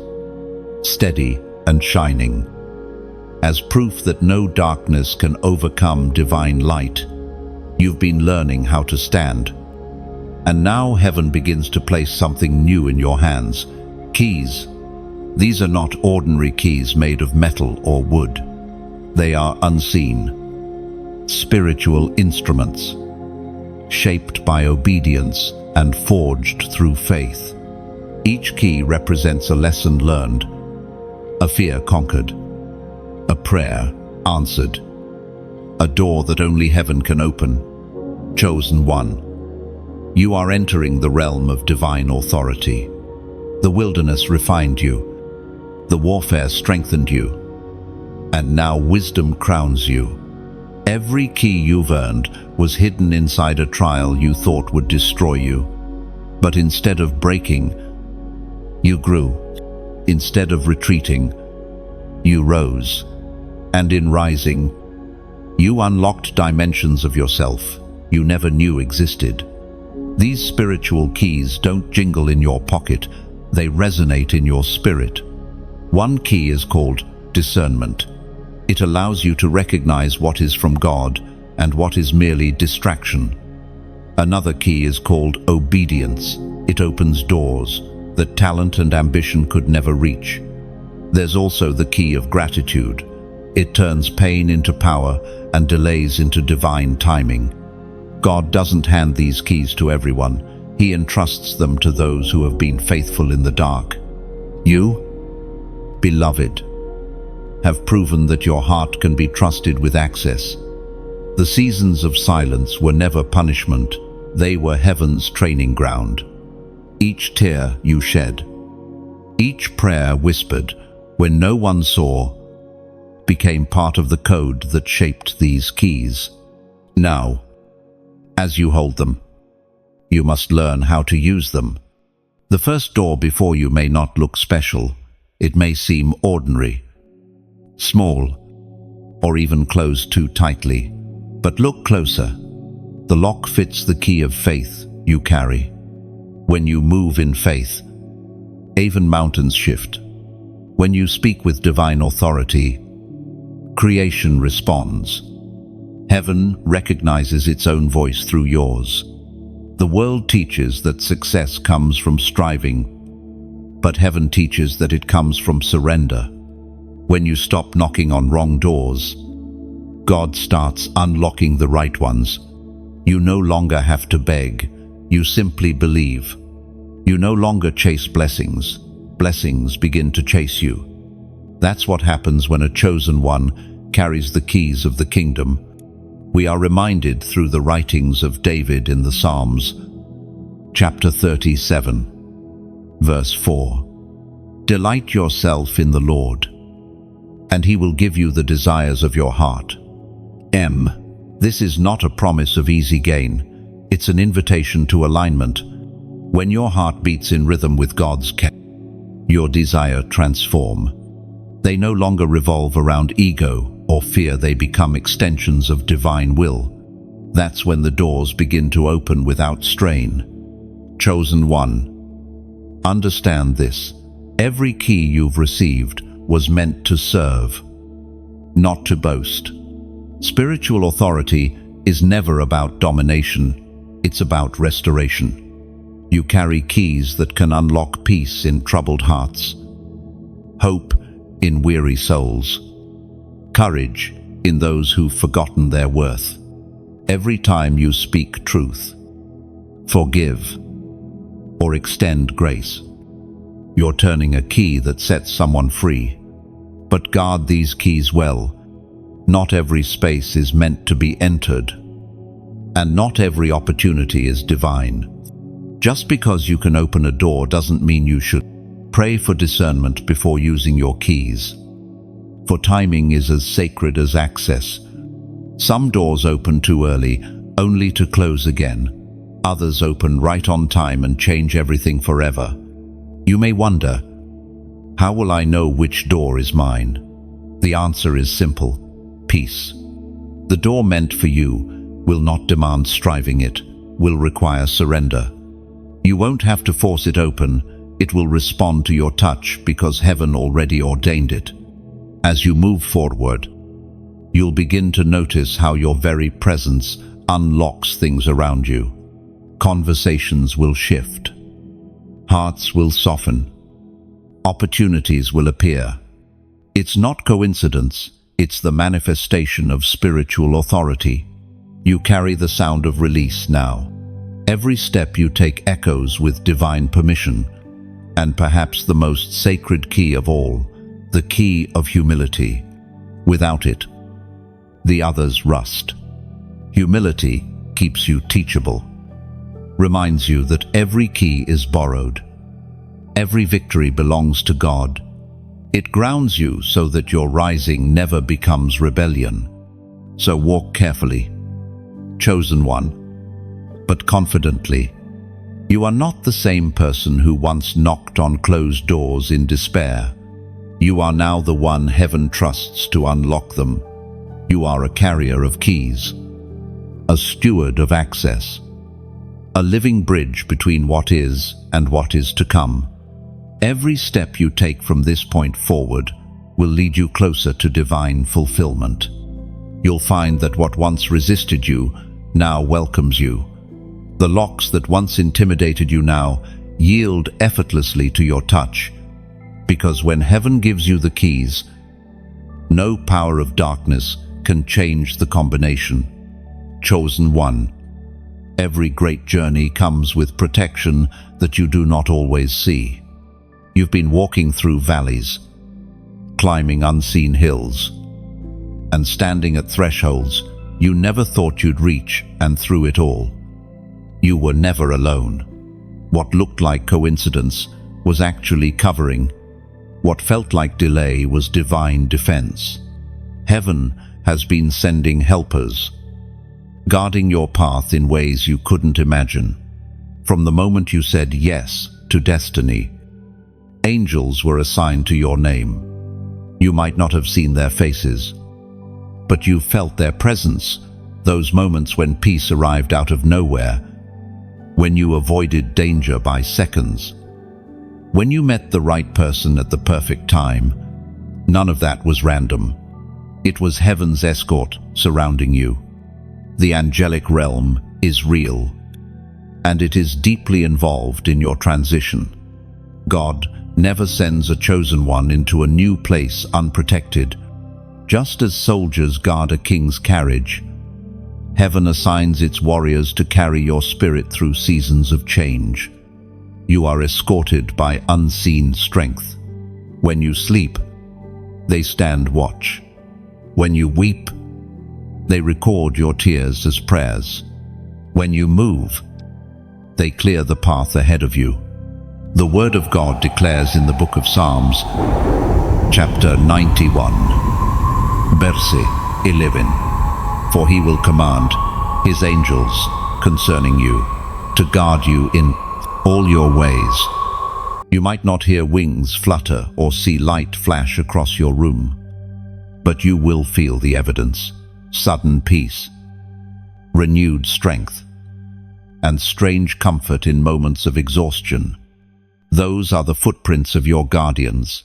steady and shining, as proof that no darkness can overcome divine light. You've been learning how to stand, and now heaven begins to place something new in your hands. Keys. These are not ordinary keys made of metal or wood. They are unseen, spiritual instruments, shaped by obedience and forged through faith. Each key represents a lesson learned, a fear conquered, a prayer answered, a door that only heaven can open. Chosen one, you are entering the realm of divine authority. The wilderness refined you, the warfare strengthened you, and now wisdom crowns you. Every key you've earned was hidden inside a trial you thought would destroy you. But instead of breaking, you grew. Instead of retreating, you rose. And in rising, you unlocked dimensions of yourself you never knew existed. These spiritual keys don't jingle in your pocket, they resonate in your spirit. One key is called discernment. It allows you to recognize what is from God and what is merely distraction. Another key is called obedience. It opens doors that talent and ambition could never reach. There's also the key of gratitude. It turns pain into power and delays into divine timing. God doesn't hand these keys to everyone. He entrusts them to those who have been faithful in the dark. You, beloved, have proven that your heart can be trusted with access. The seasons of silence were never punishment. They were heaven's training ground. Each tear you shed, each prayer whispered when no one saw, became part of the code that shaped these keys. Now, as you hold them, you must learn how to use them. The first door before you may not look special. It may seem ordinary, small, or even closed too tightly. But look closer. The lock fits the key of faith you carry. When you move in faith, even mountains shift. When you speak with divine authority, creation responds. Heaven recognizes its own voice through yours. The world teaches that success comes from striving, but heaven teaches that it comes from surrender. When you stop knocking on wrong doors, God starts unlocking the right ones. You no longer have to beg, you simply believe. You no longer chase blessings. Blessings begin to chase you. That's what happens when a chosen one carries the keys of the kingdom. We are reminded through the writings of David in the Psalms, chapter 37, verse 4. Delight yourself in the Lord, and He will give you the desires of your heart. This is not a promise of easy gain. It's an invitation to alignment. When your heart beats in rhythm with God's your desire transform. They no longer revolve around ego or fear, they become extensions of divine will. That's when the doors begin to open without strain. Chosen one, understand this. Every key you've received was meant to serve, not to boast. Spiritual authority is never about domination, it's about restoration. You carry keys that can unlock peace in troubled hearts, hope in weary souls, courage in those who've forgotten their worth. Every time you speak truth, forgive, or extend grace, you're turning a key that sets someone free. But guard these keys well. Not every space is meant to be entered, and not every opportunity is divine. Just because you can open a door doesn't mean you should. Pray for discernment before using your keys, for timing is as sacred as access. Some doors open too early, only to close again. Others open right on time and change everything forever. You may wonder, how will I know which door is mine? The answer is simple: peace. The door meant for you will not demand striving, it will require surrender. You won't have to force it open, it will respond to your touch because heaven already ordained it. As you move forward, you'll begin to notice how your very presence unlocks things around you. Conversations will shift. Hearts will soften. Opportunities will appear. It's not coincidence, it's the manifestation of spiritual authority. You carry the sound of release now. Every step you take echoes with divine permission, and perhaps the most sacred key of all, the key of humility. Without it, the others rust. Humility keeps you teachable, reminds you that every key is borrowed. Every victory belongs to God. It grounds you so that your rising never becomes rebellion. So walk carefully, chosen one, but confidently. You are not the same person who once knocked on closed doors in despair. You are now the one heaven trusts to unlock them. You are a carrier of keys, a steward of access, a living bridge between what is and what is to come. Every step you take from this point forward will lead you closer to divine fulfillment. You'll find that what once resisted you now welcomes you. The locks that once intimidated you now yield effortlessly to your touch, because when heaven gives you the keys, no power of darkness can change the combination. Chosen one. Every great journey comes with protection that you do not always see. You've been walking through valleys, climbing unseen hills, and standing at thresholds you never thought you'd reach, and through it all, you were never alone. What looked like coincidence was actually covering. What felt like delay was divine defense. Heaven has been sending helpers, guarding your path in ways you couldn't imagine. From the moment you said yes to destiny, angels were assigned to your name. You might not have seen their faces, but you felt their presence, those moments when peace arrived out of nowhere, when you avoided danger by seconds, when you met the right person at the perfect time. None of that was random. It was heaven's escort surrounding you. The angelic realm is real, and it is deeply involved in your transition. God never sends a chosen one into a new place unprotected. Just as soldiers guard a king's carriage, heaven assigns its warriors to carry your spirit through seasons of change. You are escorted by unseen strength. When you sleep, they stand watch. When you weep, they record your tears as prayers. When you move, they clear the path ahead of you. The Word of God declares in the book of Psalms, chapter 91, verse 11, "For he will command his angels concerning you, to guard you in all your ways." You might not hear wings flutter or see light flash across your room, but you will feel the evidence: sudden peace, renewed strength, and strange comfort in moments of exhaustion. Those are the footprints of your guardians.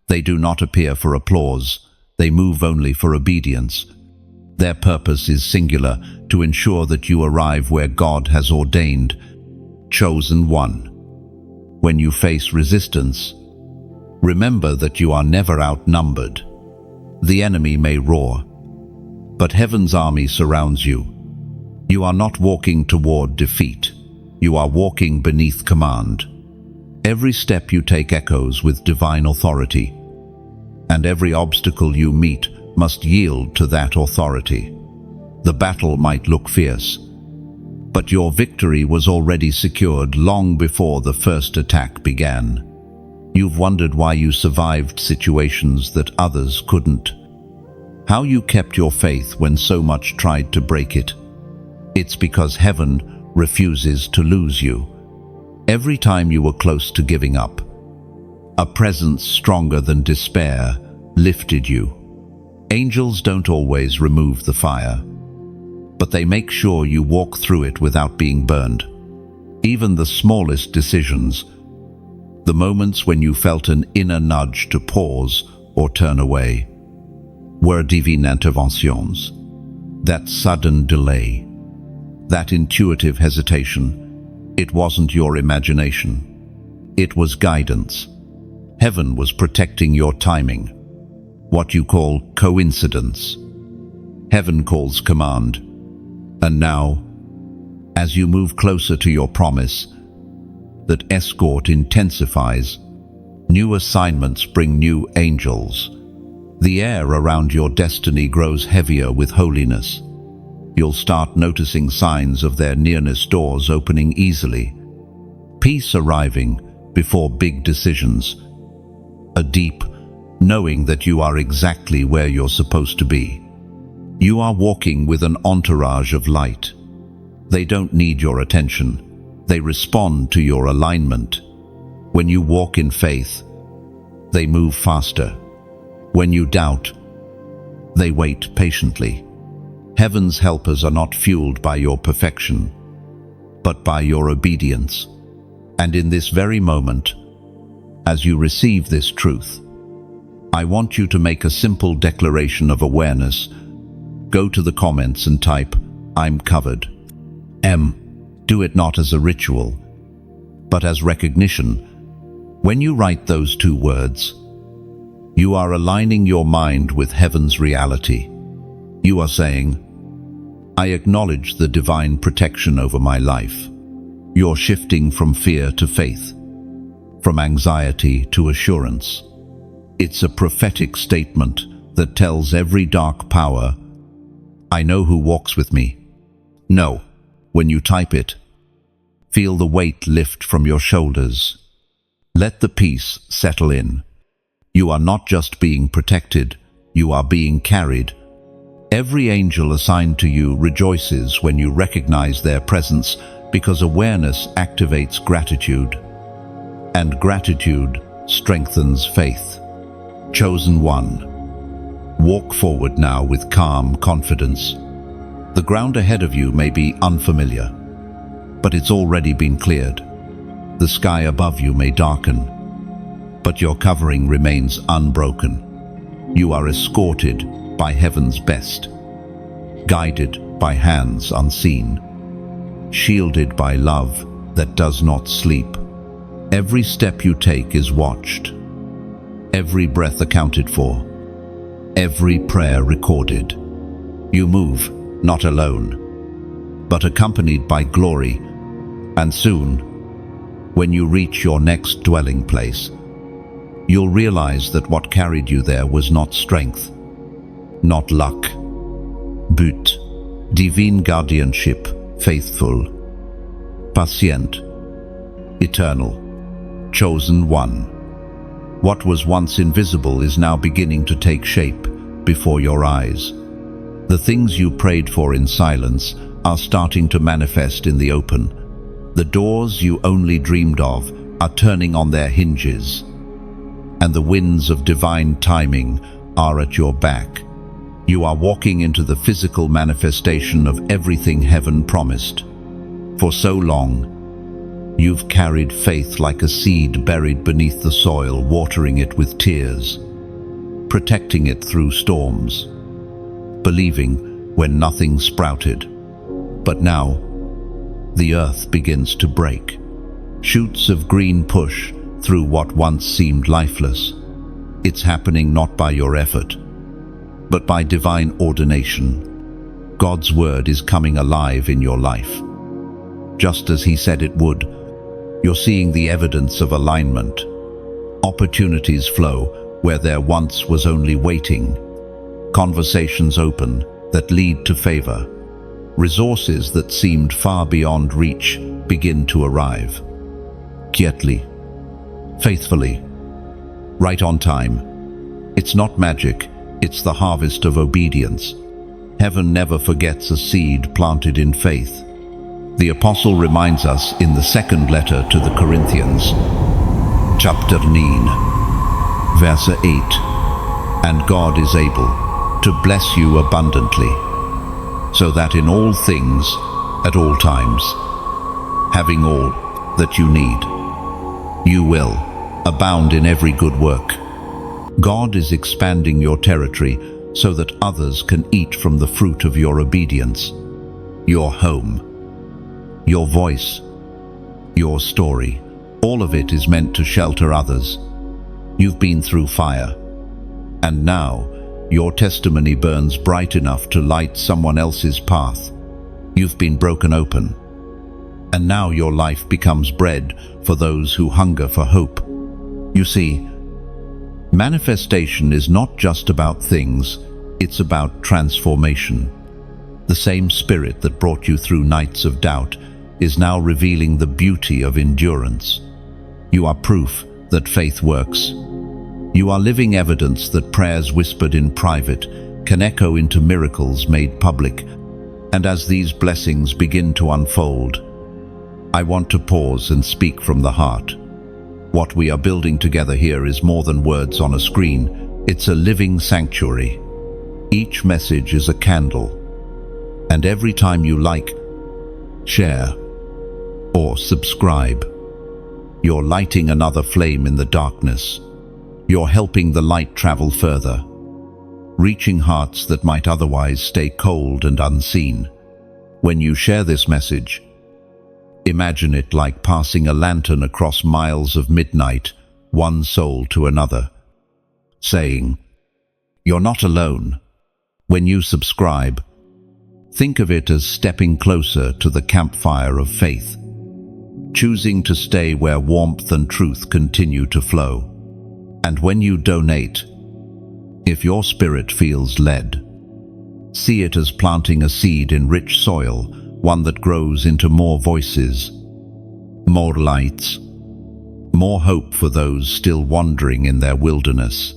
They do not appear for applause, they move only for obedience. Their purpose is singular: to ensure that you arrive where God has ordained. Chosen one. When you face resistance, remember that you are never outnumbered. The enemy may roar, but heaven's army surrounds you. You are not walking toward defeat. You are walking beneath command. Every step you take echoes with divine authority, and every obstacle you meet must yield to that authority. The battle might look fierce, but your victory was already secured long before the first attack began. You've wondered why you survived situations that others couldn't, how you kept your faith when so much tried to break it. It's because heaven refuses to lose you. Every time you were close to giving up, A presence stronger than despair lifted you. Angels don't always remove the fire, but they make sure you walk through it without being burned. Even the smallest decisions, the moments when you felt an inner nudge to pause or turn away, were divine interventions. That sudden delay, that intuitive hesitation, it wasn't your imagination. It was guidance. Heaven was protecting your timing. What you call coincidence, heaven calls command. And now, as you move closer to your promise, that escort intensifies. New assignments bring new angels. The air around your destiny grows heavier with holiness. You'll start noticing signs of their nearness, doors opening easily, peace arriving before big decisions, a deep knowing that you are exactly where you're supposed to be. You are walking with an entourage of light. They don't need your attention. They respond to your alignment. When you walk in faith, they move faster. When you doubt, they wait patiently. Heaven's helpers are not fueled by your perfection, but by your obedience. And in this very moment, as you receive this truth, I want you to make a simple declaration of awareness. Go to the comments and type, "I'm covered." Do it not as a ritual, but as recognition. When you write those two words, you are aligning your mind with heaven's reality. You are saying, I acknowledge the divine protection over my life. You're shifting from fear to faith, from anxiety to assurance. It's a prophetic statement that tells every dark power, I know who walks with me. No, when you type it, feel the weight lift from your shoulders. Let the peace settle in. You are not just being protected, you are being carried. Every angel assigned to you rejoices when you recognize their presence, because awareness activates gratitude, and gratitude strengthens faith. Chosen one, walk forward now with calm confidence. The ground ahead of you may be unfamiliar, but it's already been cleared. The sky above you may darken, but your covering remains unbroken. You are escorted by heaven's best, guided by hands unseen, shielded by love that does not sleep. Every step you take is watched, every breath accounted for, every prayer recorded. You move not alone, but accompanied by glory, and soon, when you reach your next dwelling place, you'll realize that what carried you there was not strength, not luck, but divine guardianship, faithful, patient, eternal, chosen one. What was once invisible is now beginning to take shape before your eyes. The things you prayed for in silence are starting to manifest in the open. The doors you only dreamed of are turning on their hinges, and the winds of divine timing are at your back. You are walking into the physical manifestation of everything heaven promised. For so long, you've carried faith like a seed buried beneath the soil, watering it with tears, protecting it through storms, believing when nothing sprouted. But now, the earth begins to break. Shoots of green push through what once seemed lifeless. It's happening not by your effort, but by divine ordination. God's word is coming alive in your life. Just as He said it would, you're seeing the evidence of alignment. Opportunities flow where there once was only waiting. Conversations open that lead to favor. Resources that seemed far beyond reach begin to arrive. Quietly, faithfully, right on time. It's not magic, it's the harvest of obedience. Heaven never forgets a seed planted in faith. The apostle reminds us in the second letter to the Corinthians, chapter 9, Verse 8. And God is able to bless you abundantly, so that in all things, at all times, having all that you need, you will abound in every good work. God is expanding your territory so that others can eat from the fruit of your obedience. Your home, your voice, your story, all of it is meant to shelter others. You've been through fire, and now your testimony burns bright enough to light someone else's path. You've been broken open, and now your life becomes bread for those who hunger for hope. You see, manifestation is not just about things, it's about transformation. The same spirit that brought you through nights of doubt is now revealing the beauty of endurance. You are proof that faith works. You are living evidence that prayers whispered in private can echo into miracles made public. And as these blessings begin to unfold, I want to pause and speak from the heart. What we are building together here is more than words on a screen. It's a living sanctuary. Each message is a candle. And every time you like, share, or subscribe, you're lighting another flame in the darkness. You're helping the light travel further, reaching hearts that might otherwise stay cold and unseen. When you share this message, imagine it like passing a lantern across miles of midnight, one soul to another, saying, "You're not alone." When you subscribe, think of it as stepping closer to the campfire of faith, choosing to stay where warmth and truth continue to flow. And when you donate, if your spirit feels led, see it as planting a seed in rich soil, one that grows into more voices, more lights, more hope for those still wandering in their wilderness.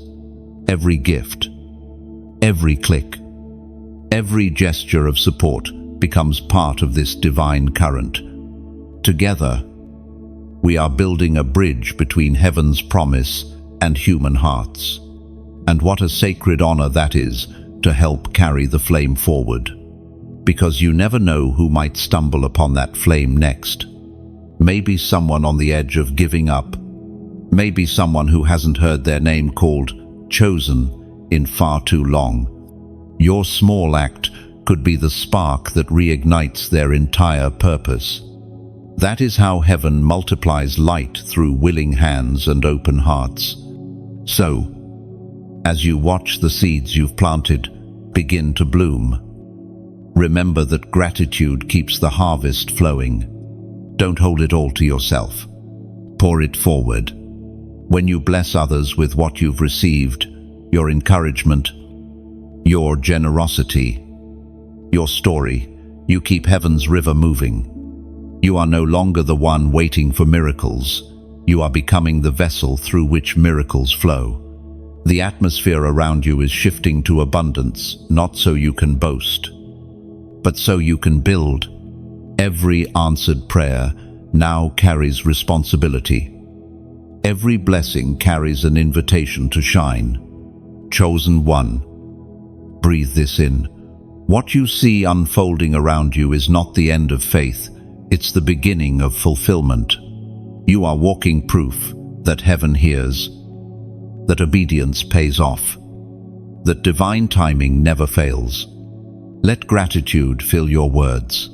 Every gift, every click, every gesture of support becomes part of this divine current. Together, we are building a bridge between heaven's promise and human hearts. And what a sacred honor that is, to help carry the flame forward. Because you never know who might stumble upon that flame next. Maybe someone on the edge of giving up. Maybe someone who hasn't heard their name called chosen in far too long. Your small act could be the spark that reignites their entire purpose. That is how heaven multiplies light through willing hands and open hearts. So, as you watch the seeds you've planted begin to bloom, remember that gratitude keeps the harvest flowing. Don't hold it all to yourself. Pour it forward. When you bless others with what you've received, your encouragement, your generosity, your story, you keep heaven's river moving. You are no longer the one waiting for miracles. You are becoming the vessel through which miracles flow. The atmosphere around you is shifting to abundance, not so you can boast, but so you can build. Every answered prayer now carries responsibility. Every blessing carries an invitation to shine. Chosen one. Breathe this in. What you see unfolding around you is not the end of faith, it's the beginning of fulfillment. You are walking proof that heaven hears, that obedience pays off, that divine timing never fails. Let gratitude fill your words,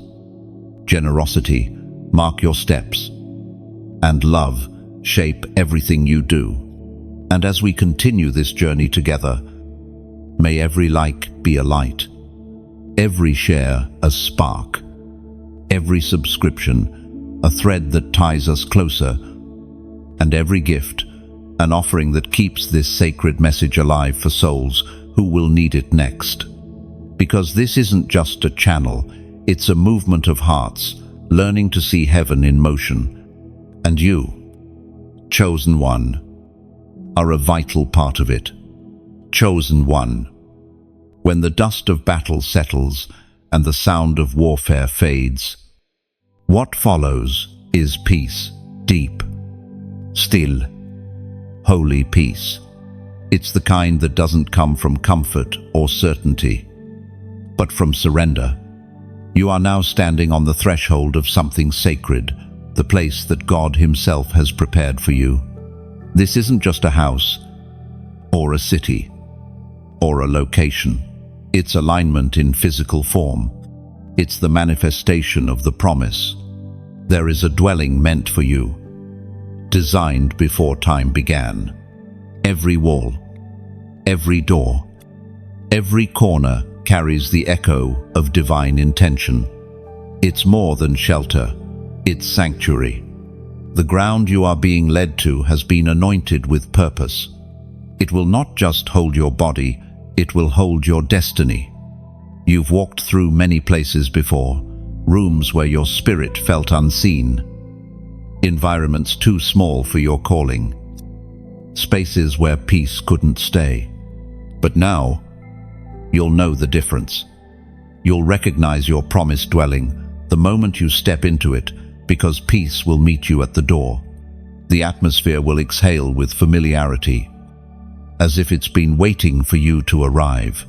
generosity mark your steps, and love shape everything you do. And as we continue this journey together, may every like be a light, every share a spark, every subscription a thread that ties us closer, and every gift an offering that keeps this sacred message alive for souls who will need it next. Because this isn't just a channel, it's a movement of hearts, learning to see heaven in motion. And you, chosen one, are a vital part of it. Chosen one. When the dust of battle settles and the sound of warfare fades, what follows is peace, deep, still, holy peace. It's the kind that doesn't come from comfort or certainty, but from surrender. You are now standing on the threshold of something sacred, the place that God Himself has prepared for you. This isn't just a house, or a city, or a location. It's alignment in physical form. It's the manifestation of the promise. There is a dwelling meant for you, designed before time began. Every wall, every door, every corner carries the echo of divine intention. It's more than shelter, it's sanctuary. The ground you are being led to has been anointed with purpose. It will not just hold your body, it will hold your destiny. You've walked through many places before, rooms where your spirit felt unseen, environments too small for your calling, spaces where peace couldn't stay. But now, you'll know the difference. You'll recognize your promised dwelling the moment you step into it, because peace will meet you at the door. The atmosphere will exhale with familiarity, as if it's been waiting for you to arrive.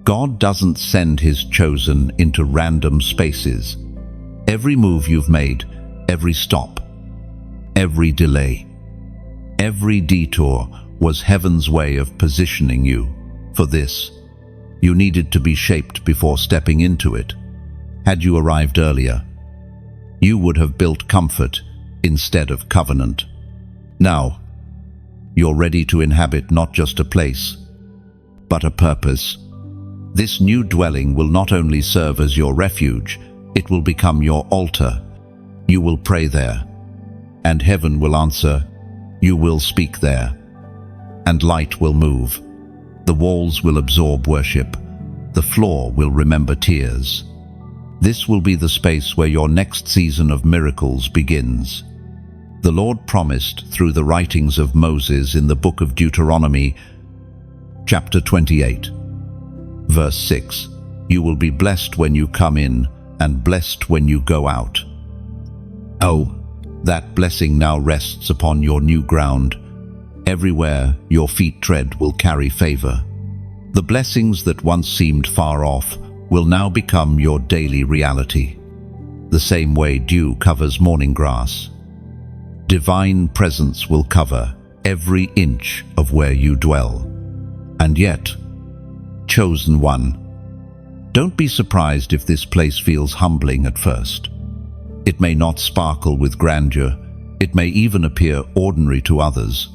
God doesn't send His chosen into random spaces. Every move you've made, every stop, every delay, every detour was heaven's way of positioning you for this. You needed to be shaped before stepping into it. Had you arrived earlier, you would have built comfort instead of covenant. Now, you're ready to inhabit not just a place, but a purpose. This new dwelling will not only serve as your refuge, it will become your altar. You will pray there, and heaven will answer. You will speak there, and light will move. The walls will absorb worship. The floor will remember tears. This will be the space where your next season of miracles begins. The Lord promised through the writings of Moses in the book of Deuteronomy, chapter 28, verse 6, "You will be blessed when you come in, and blessed when you go out." Oh, that blessing now rests upon your new ground. Everywhere your feet tread will carry favor. The blessings that once seemed far off will now become your daily reality. The same way dew covers morning grass, divine presence will cover every inch of where you dwell. And yet, chosen one, don't be surprised if this place feels humbling at first. It may not sparkle with grandeur, it may even appear ordinary to others,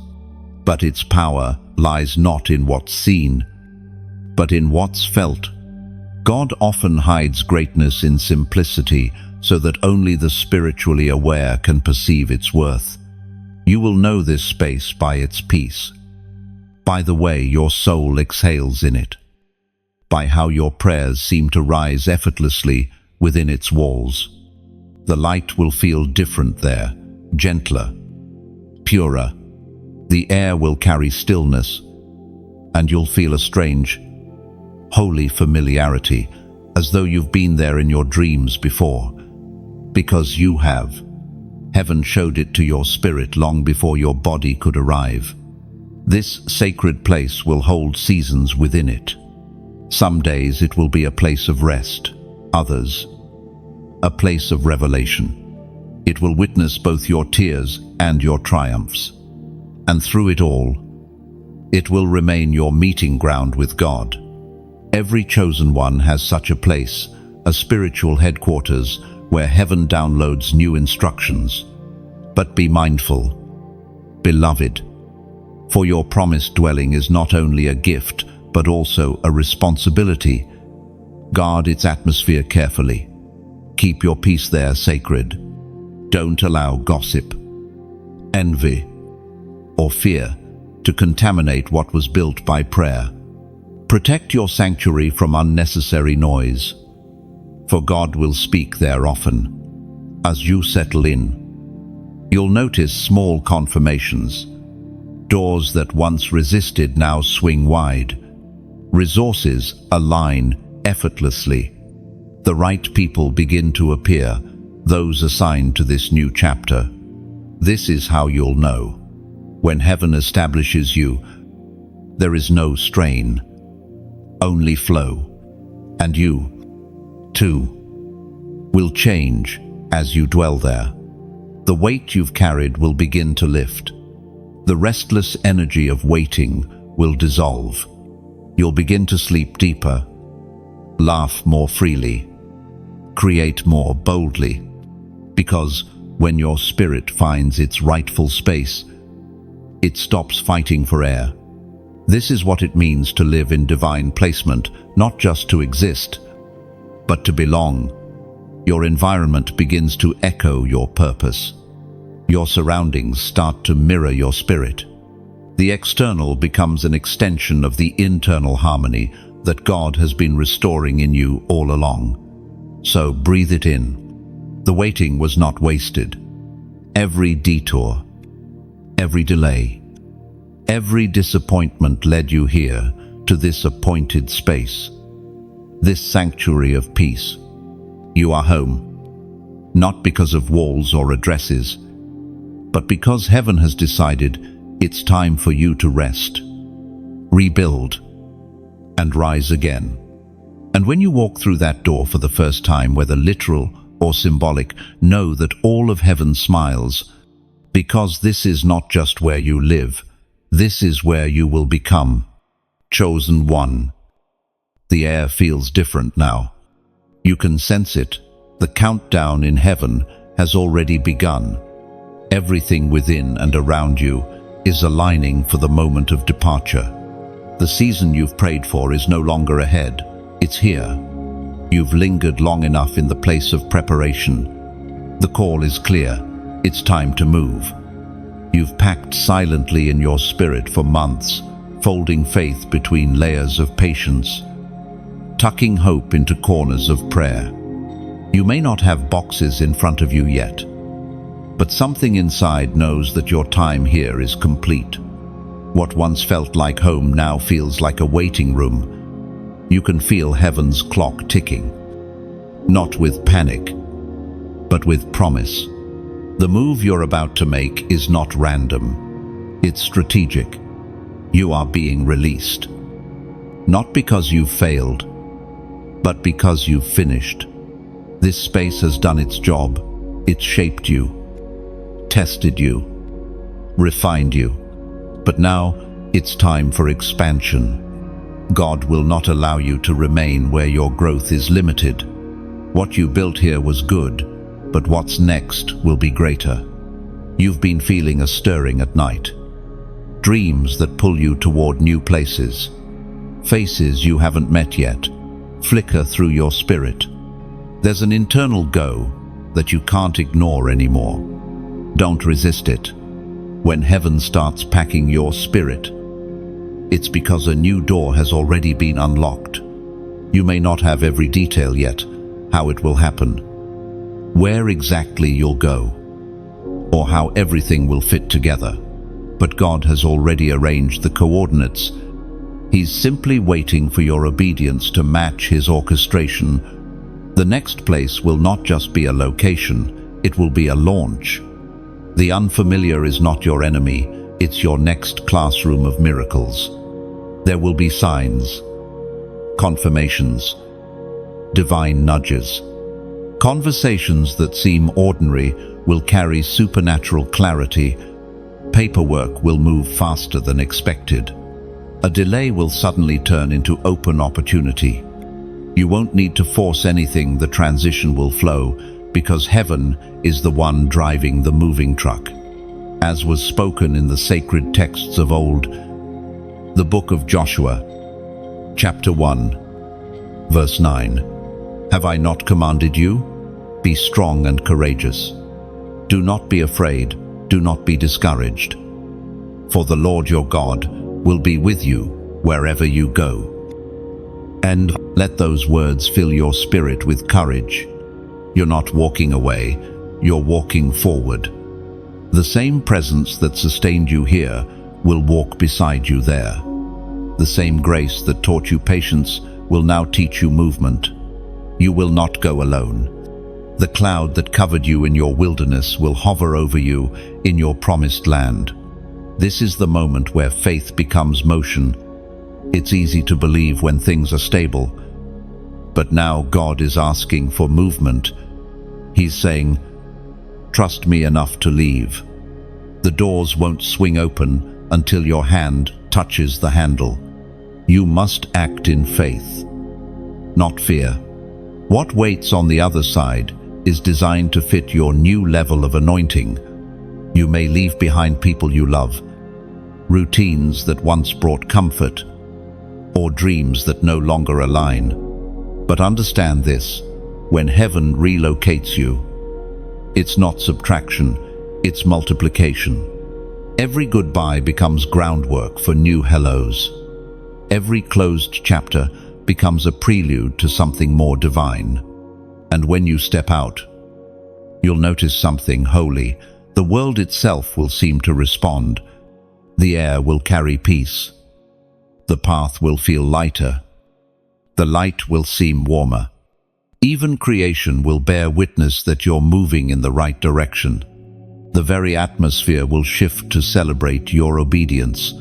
but its power lies not in what's seen, but in what's felt. God often hides greatness in simplicity so that only the spiritually aware can perceive its worth. You will know this space by its peace, by the way your soul exhales in it, by how your prayers seem to rise effortlessly within its walls. The light will feel different there, gentler, purer. The air will carry stillness, and you'll feel a strange, holy familiarity, as though you've been there in your dreams before. Because you have. Heaven showed it to your spirit long before your body could arrive. This sacred place will hold seasons within it. Some days it will be a place of rest, others, a place of revelation. It will witness both your tears and your triumphs. And through it all, it will remain your meeting ground with God. Every chosen one has such a place, a spiritual headquarters where heaven downloads new instructions. But be mindful, beloved, for your promised dwelling is not only a gift, but also a responsibility. Guard its atmosphere carefully. Keep your peace there sacred. Don't allow gossip, envy, or fear to contaminate what was built by prayer. Protect your sanctuary from unnecessary noise, for God will speak there often. As you settle in, you'll notice small confirmations. Doors that once resisted now swing wide. Resources align effortlessly. The right people begin to appear, those assigned to this new chapter. This is how you'll know. When heaven establishes you, There is no strain, only flow. And you, too, will change as you dwell there. The weight you've carried will begin to lift. The restless energy of waiting will dissolve. You'll begin to sleep deeper, laugh more freely, create more boldly, because when your spirit finds its rightful space, it stops fighting for air. This is what it means to live in divine placement, not just to exist, but to belong. Your environment begins to echo your purpose. Your surroundings start to mirror your spirit. The external becomes an extension of the internal harmony that God has been restoring in you all along. So breathe it in. The waiting was not wasted. Every detour, every delay, every disappointment led you here to this appointed space, this sanctuary of peace. You are home, not because of walls or addresses, but because heaven has decided it's time for you to rest, rebuild, and rise again. And when you walk through that door for the first time, whether literal or symbolic, know that all of heaven smiles, because this is not just where you live, this is where you will become. Chosen one. The air feels different now. You can sense it. The countdown in heaven has already begun. Everything within and around you is aligning for the moment of departure. The season you've prayed for is no longer ahead. It's here. You've lingered long enough in the place of preparation. The call is clear. It's time to move. You've packed silently in your spirit for months, folding faith between layers of patience, tucking hope into corners of prayer. You may not have boxes in front of you yet, but something inside knows that your time here is complete. What once felt like home now feels like a waiting room. You can feel heaven's clock ticking, not with panic, but with promise. The move you're about to make is not random. It's strategic. You are being released. Not because you've failed, but because you've finished. This space has done its job. It's shaped you, tested you, refined you. But now it's time for expansion. God will not allow you to remain where your growth is limited. What you built here was good, but what's next will be greater. You've been feeling a stirring at night. Dreams that pull you toward new places. Faces you haven't met yet flicker through your spirit. There's an internal go that you can't ignore anymore. Don't resist it. When heaven starts packing your spirit, it's because a new door has already been unlocked. You may not have every detail yet, how it will happen, where exactly you'll go, or how everything will fit together. But God has already arranged the coordinates. He's simply waiting for your obedience to match His orchestration. The next place will not just be a location, it will be a launch. The unfamiliar is not your enemy, it's your next classroom of miracles. There will be signs, confirmations, divine nudges. Conversations that seem ordinary will carry supernatural clarity. Paperwork will move faster than expected. A delay will suddenly turn into open opportunity. You won't need to force anything, the transition will flow, because heaven is the one driving the moving truck. As was spoken in the sacred texts of old, the book of Joshua, chapter 1, verse 9. Have I not commanded you? Be strong and courageous. Do not be afraid, do not be discouraged. For the Lord your God will be with you wherever you go. And let those words fill your spirit with courage. You're not walking away, you're walking forward. The same presence that sustained you here will walk beside you there. The same grace that taught you patience will now teach you movement. You will not go alone. The cloud that covered you in your wilderness will hover over you in your promised land. This is the moment where faith becomes motion It's easy to believe when things are stable. But now God is asking for movement. He's saying, "Trust me enough to leave." The doors won't swing open until your hand touches the handle. You must act in faith, not fear. What waits on the other side is designed to fit your new level of anointing. You may leave behind people you love, routines that once brought comfort, or dreams that no longer align. But understand this, when heaven relocates you, it's not subtraction, it's multiplication. Every goodbye becomes groundwork for new hellos. Every closed chapter becomes a prelude to something more divine. And when you step out, you'll notice something holy. The world itself will seem to respond. The air will carry peace. The path will feel lighter. The light will seem warmer. Even creation will bear witness that you're moving in the right direction. The very atmosphere will shift to celebrate your obedience.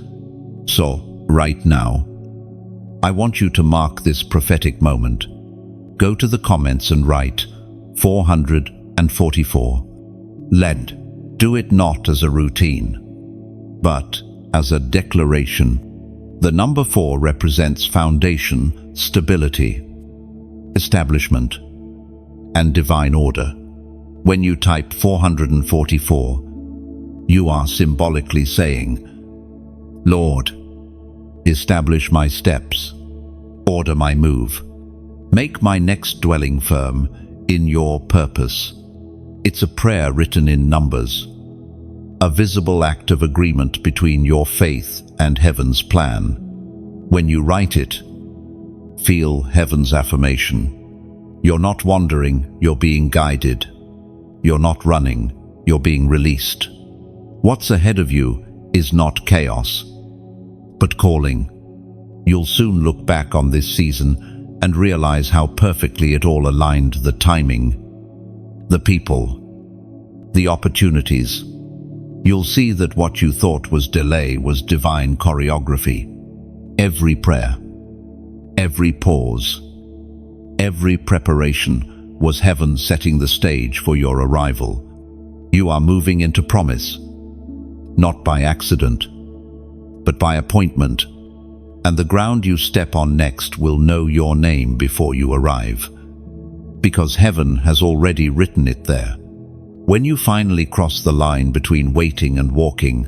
So, right now, I want you to mark this prophetic moment. Go to the comments and write 444. Lent. Do it not as a routine, but as a declaration. The number 4 represents foundation, stability, establishment, and divine order. When you type 444, you are symbolically saying, "Lord, establish my steps, order my move, make my next dwelling firm in your purpose." It's a prayer written in numbers, a visible act of agreement between your faith and heaven's plan. When you write it, feel heaven's affirmation. You're not wandering, you're being guided. You're not running, you're being released. What's ahead of you is not chaos, but calling. You'll soon look back on this season and realize how perfectly it all aligned: the timing, the people, the opportunities. You'll see that what you thought was delay was divine choreography. Every prayer, every pause, every preparation was heaven setting the stage for your arrival. You are moving into promise, not by accident, but by appointment, and the ground you step on next will know your name before you arrive, because heaven has already written it there. When you finally cross the line between waiting and walking,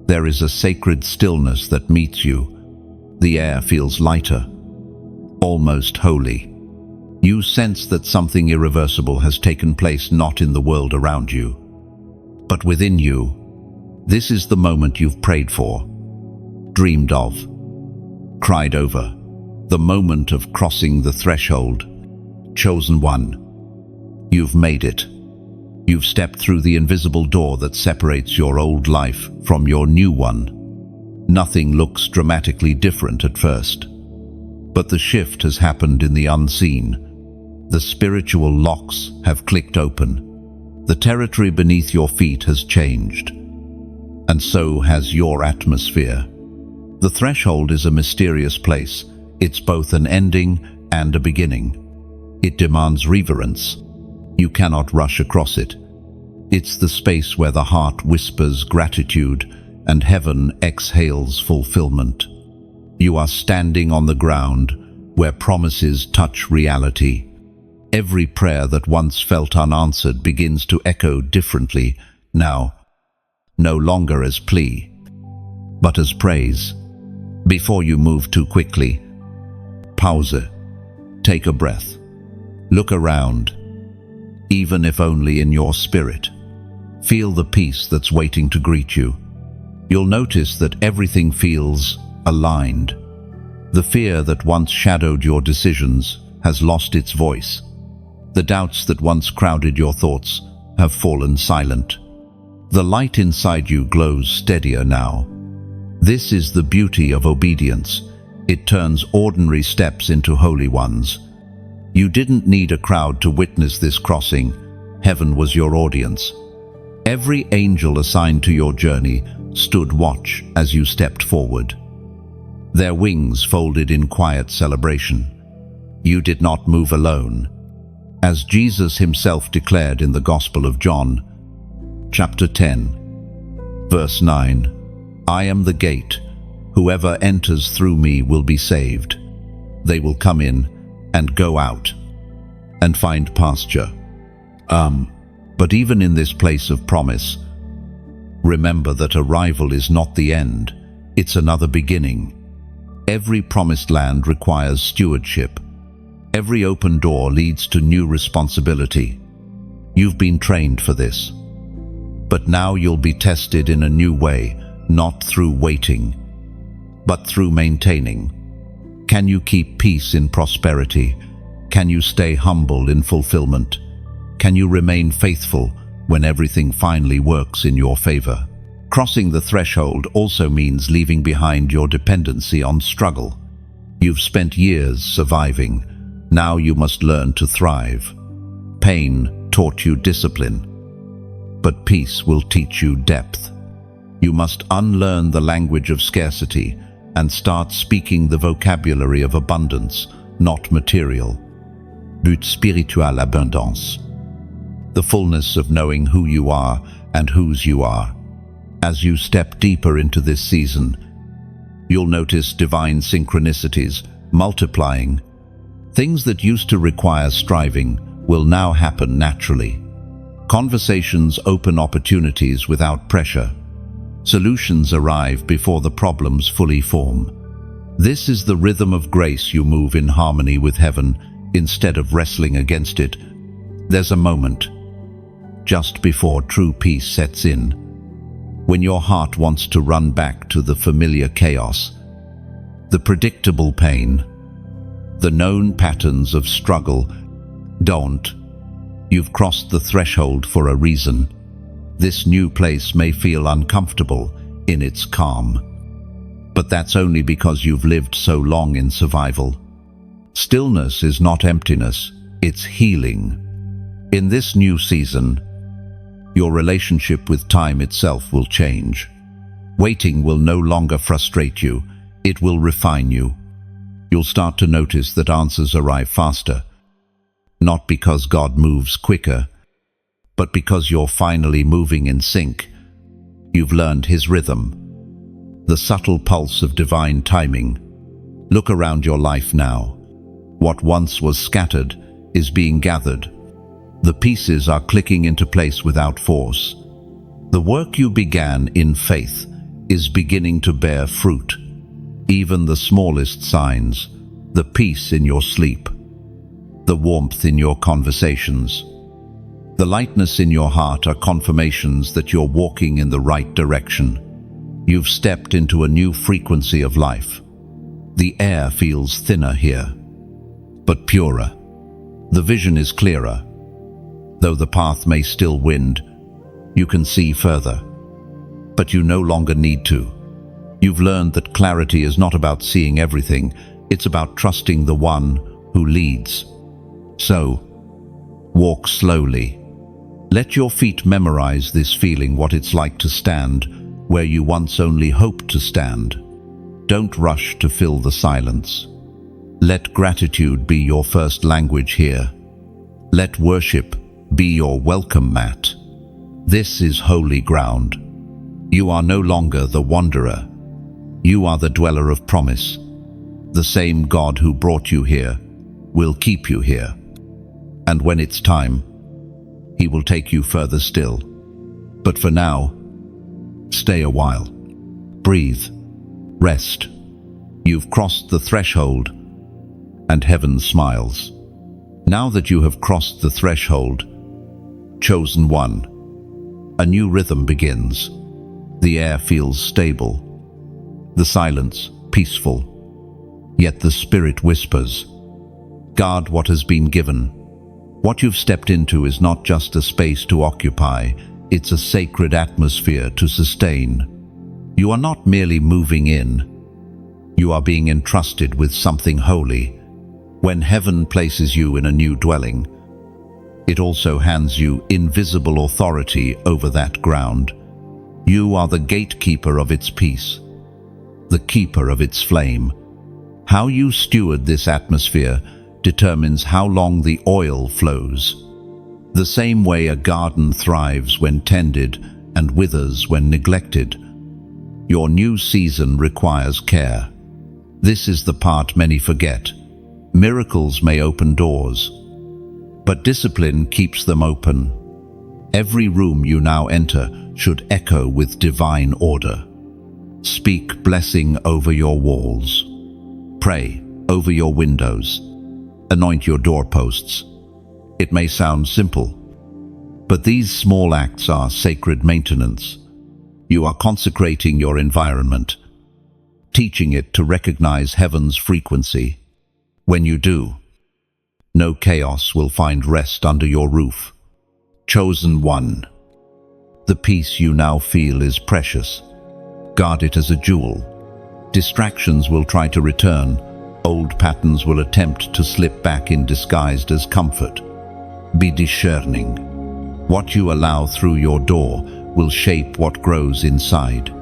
there is a sacred stillness that meets you. The air feels lighter, almost holy. You sense that something irreversible has taken place, not in the world around you, but within you. This is the moment you've prayed for, dreamed of, cried over. The moment of crossing the threshold. Chosen one. You've made it. You've stepped through the invisible door that separates your old life from your new one. Nothing looks dramatically different at first, but the shift has happened in the unseen. The spiritual locks have clicked open. The territory beneath your feet has changed, and so has your atmosphere. The threshold is a mysterious place. It's both an ending and a beginning. It demands reverence. You cannot rush across it. It's the space where the heart whispers gratitude and heaven exhales fulfillment. You are standing on the ground where promises touch reality. Every prayer that once felt unanswered begins to echo differently now, no longer as plea, but as praise. Before you move too quickly, pause. Take a breath. Look around, even if only in your spirit. Feel the peace that's waiting to greet you. You'll notice that everything feels aligned. The fear that once shadowed your decisions has lost its voice. The doubts that once crowded your thoughts have fallen silent. The light inside you glows steadier now. This is the beauty of obedience. It turns ordinary steps into holy ones. You didn't need a crowd to witness this crossing. Heaven was your audience. Every angel assigned to your journey stood watch as you stepped forward. their wings folded in quiet celebration. You did not move alone. As Jesus himself declared in the Gospel of John, chapter 10, verse 9, "I am the gate. Whoever enters through me will be saved. They will come in and go out and find pasture." But even in this place of promise, remember that arrival is not the end, it's another beginning. Every promised land requires stewardship. Every open door leads to new responsibility. You've been trained for this. But now you'll be tested in a new way, not through waiting, but through maintaining. Can you keep peace in prosperity? Can you stay humble in fulfillment? Can you remain faithful when everything finally works in your favor? Crossing the threshold also means leaving behind your dependency on struggle. You've spent years surviving. Now you must learn to thrive. Pain taught you discipline, but peace will teach you depth. You must unlearn the language of scarcity and start speaking the vocabulary of abundance, not material. But spiritual abondance. The fullness of knowing who you are and whose you are. As you step deeper into this season, you'll notice divine synchronicities multiplying. Things that used to require striving will now happen naturally. Conversations open opportunities without pressure. Solutions arrive before the problems fully form. This is the rhythm of grace. You move in harmony with heaven instead of wrestling against it. There's a moment, just before true peace sets in, when your heart wants to run back to the familiar chaos, the predictable pain, the known patterns of struggle. Don't. You've crossed the threshold for a reason. This new place may feel uncomfortable in its calm, but that's only because you've lived so long in survival. Stillness is not emptiness, it's healing. In this new season, your relationship with time itself will change. Waiting will no longer frustrate you, it will refine you. You'll start to notice that answers arrive faster, not because God moves quicker, but because you're finally moving in sync. You've learned His rhythm, the subtle pulse of divine timing. Look around your life now. What once was scattered is being gathered. The pieces are clicking into place without force. The work you began in faith is beginning to bear fruit. Even the smallest signs, the peace in your sleep, the warmth in your conversations, the lightness in your heart are confirmations that you're walking in the right direction. You've stepped into a new frequency of life. The air feels thinner here, but purer. The vision is clearer. Though the path may still wind, you can see further. But you no longer need to. You've learned that clarity is not about seeing everything, it's about trusting the one who leads. So, walk slowly. Let your feet memorize this feeling, what it's like to stand where you once only hoped to stand. Don't rush to fill the silence. Let gratitude be your first language here. Let worship be your welcome mat. This is holy ground. You are no longer the wanderer. You are the dweller of promise. The same God who brought you here will keep you here. And when it's time, He will take you further still. But for now, stay a while. Breathe. Rest. You've crossed the threshold, and heaven smiles. Now that you have crossed the threshold, chosen one, a new rhythm begins. The air feels stable, the silence peaceful, yet the Spirit whispers, guard what has been given. What you've stepped into is not just a space to occupy, it's a sacred atmosphere to sustain. You are not merely moving in, you are being entrusted with something holy. When heaven places you in a new dwelling, it also hands you invisible authority over that ground. You are the gatekeeper of its peace, the keeper of its flame. How you steward this atmosphere determines how long the oil flows. The same way a garden thrives when tended and withers when neglected, your new season requires care. This is the part many forget. Miracles may open doors, but discipline keeps them open. Every room you now enter should echo with divine order. Speak blessing over your walls. Pray over your windows. Anoint your doorposts. It may sound simple, but these small acts are sacred maintenance. You are consecrating your environment, teaching it to recognize heaven's frequency. When you do, no chaos will find rest under your roof. Chosen one, the peace you now feel is precious. Guard it as a jewel. Distractions will try to return. Old patterns will attempt to slip back in disguised as comfort. Be discerning. What you allow through your door will shape what grows inside.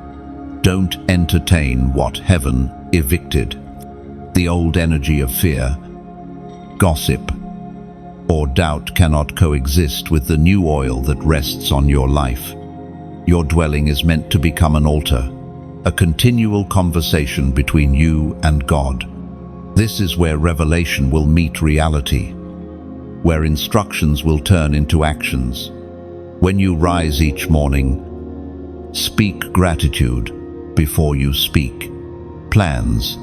Don't entertain what heaven evicted. The old energy of fear, gossip, or doubt cannot coexist with the new oil that rests on your life. Your dwelling is meant to become an altar, a continual conversation between you and God. This is where revelation will meet reality, where instructions will turn into actions. When you rise each morning, speak gratitude before you speak plans.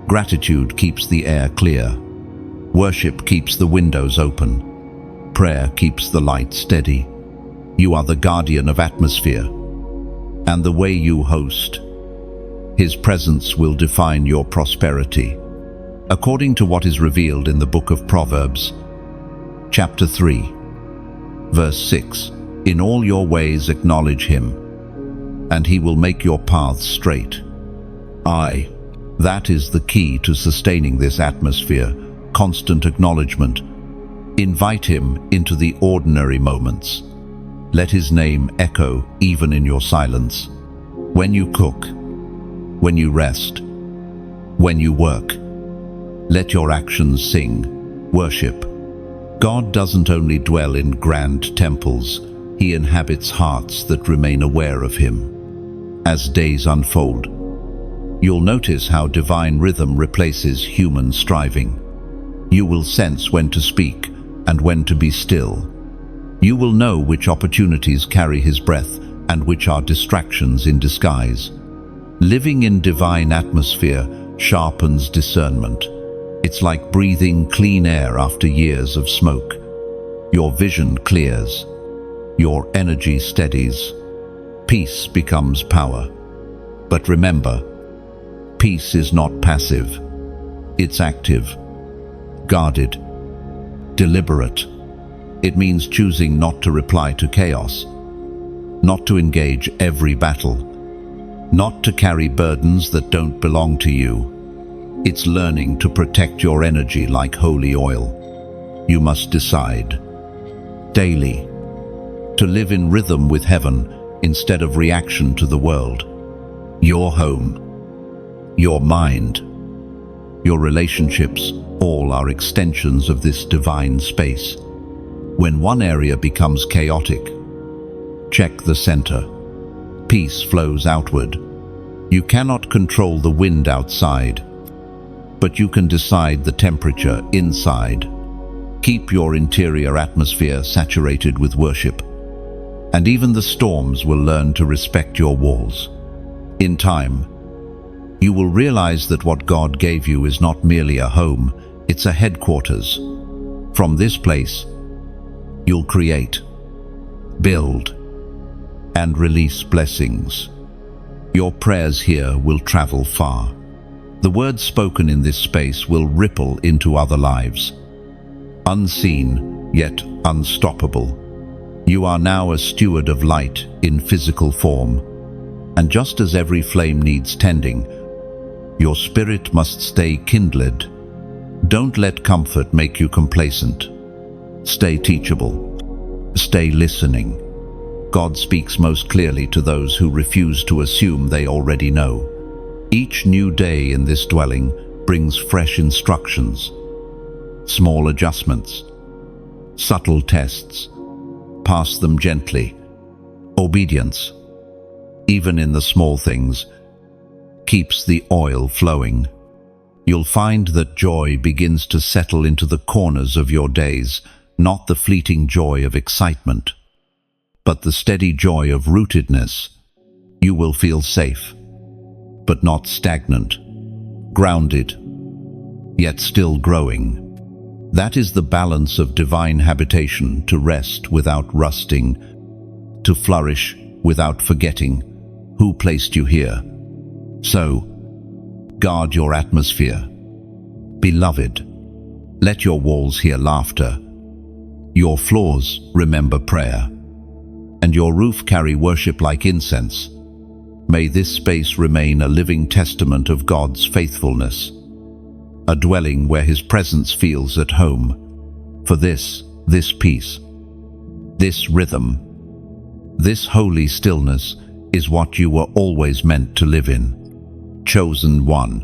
Gratitude keeps the air clear. Worship keeps the windows open. Prayer keeps the light steady. You are the guardian of atmosphere, and the way you host, His presence will define your prosperity. According to what is revealed in the book of Proverbs, chapter 3, verse 6, "In all your ways acknowledge Him, and He will make your paths straight." That is the key to sustaining this atmosphere, constant acknowledgement. Invite Him into the ordinary moments. Let His name echo even in your silence. When you cook, when you rest, when you work, let your actions sing, worship. God doesn't only dwell in grand temples, He inhabits hearts that remain aware of Him. As days unfold, you'll notice how divine rhythm replaces human striving. You will sense when to speak and when to be still. You will know which opportunities carry His breath and which are distractions in disguise. Living in divine atmosphere sharpens discernment. It's like breathing clean air after years of smoke. Your vision clears. Your energy steadies. Peace becomes power. But remember, peace is not passive. It's active, guarded, deliberate. It means choosing not to reply to chaos, not to engage every battle, not to carry burdens that don't belong to you. It's learning to protect your energy like holy oil. You must decide daily to live in rhythm with heaven instead of reaction to the world. Your home, your mind, your relationships, all are extensions of this divine space. When one area becomes chaotic, check the center. Peace flows outward. You cannot control the wind outside, but you can decide the temperature inside. Keep your interior atmosphere saturated with worship, and even the storms will learn to respect your walls. In time, you will realize that what God gave you is not merely a home, it's a headquarters. From this place, you'll create, build, and release blessings. Your prayers here will travel far. The words spoken in this space will ripple into other lives. Unseen, yet unstoppable. You are now a steward of light in physical form. And just as every flame needs tending, your spirit must stay kindled. Don't let comfort make you complacent. Stay teachable. Stay listening. God speaks most clearly to those who refuse to assume they already know. Each new day in this dwelling brings fresh instructions, small adjustments, subtle tests. Pass them gently. Obedience, even in the small things, keeps the oil flowing. You'll find that joy begins to settle into the corners of your days, not the fleeting joy of excitement, but the steady joy of rootedness. You will feel safe, but not stagnant, grounded, yet still growing. That is the balance of divine habitation, to rest without rusting, to flourish without forgetting who placed you here. So, guard your atmosphere. Beloved, let your walls hear laughter, your floors remember prayer, and your roof carry worship like incense. May this space remain a living testament of God's faithfulness, a dwelling where His presence feels at home. For this peace, this rhythm, this holy stillness is what you were always meant to live in. Chosen one.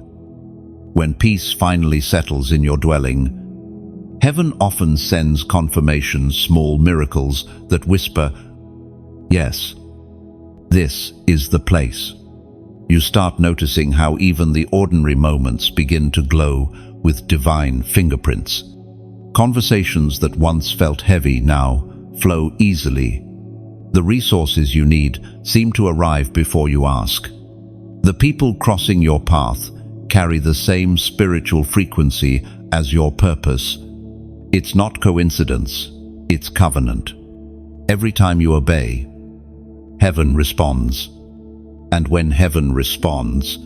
When peace finally settles in your dwelling, heaven often sends confirmations, small miracles that whisper, yes, this is the place. You start noticing how even the ordinary moments begin to glow with divine fingerprints. Conversations that once felt heavy now flow easily. The resources you need seem to arrive before you ask. The people crossing your path carry the same spiritual frequency as your purpose. It's not coincidence, it's covenant. Every time you obey, heaven responds. And when heaven responds,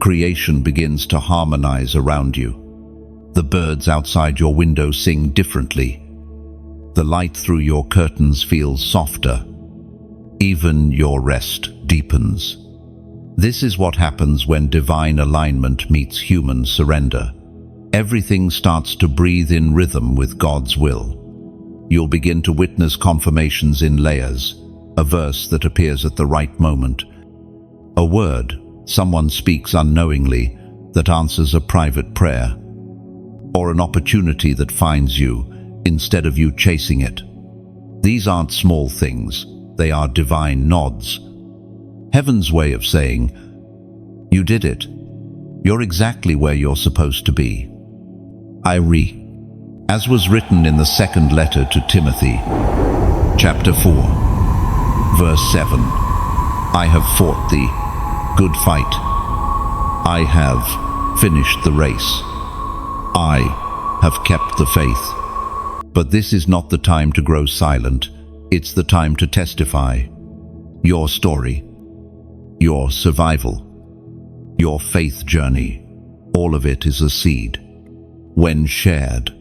creation begins to harmonize around you. The birds outside your window sing differently. The light through your curtains feels softer. Even your rest deepens. This is what happens when divine alignment meets human surrender. Everything starts to breathe in rhythm with God's will. You'll begin to witness confirmations in layers, a verse that appears at the right moment, a word someone speaks unknowingly that answers a private prayer, or an opportunity that finds you instead of you chasing it. These aren't small things, they are divine nods. Heaven's way of saying, you did it. You're exactly where you're supposed to be. As was written in the second letter to Timothy, chapter 4, verse 7, I have fought the good fight. I have finished the race. I have kept the faith. But this is not the time to grow silent. It's the time to testify. Your story, your survival, your faith journey, all of it is a seed. When shared,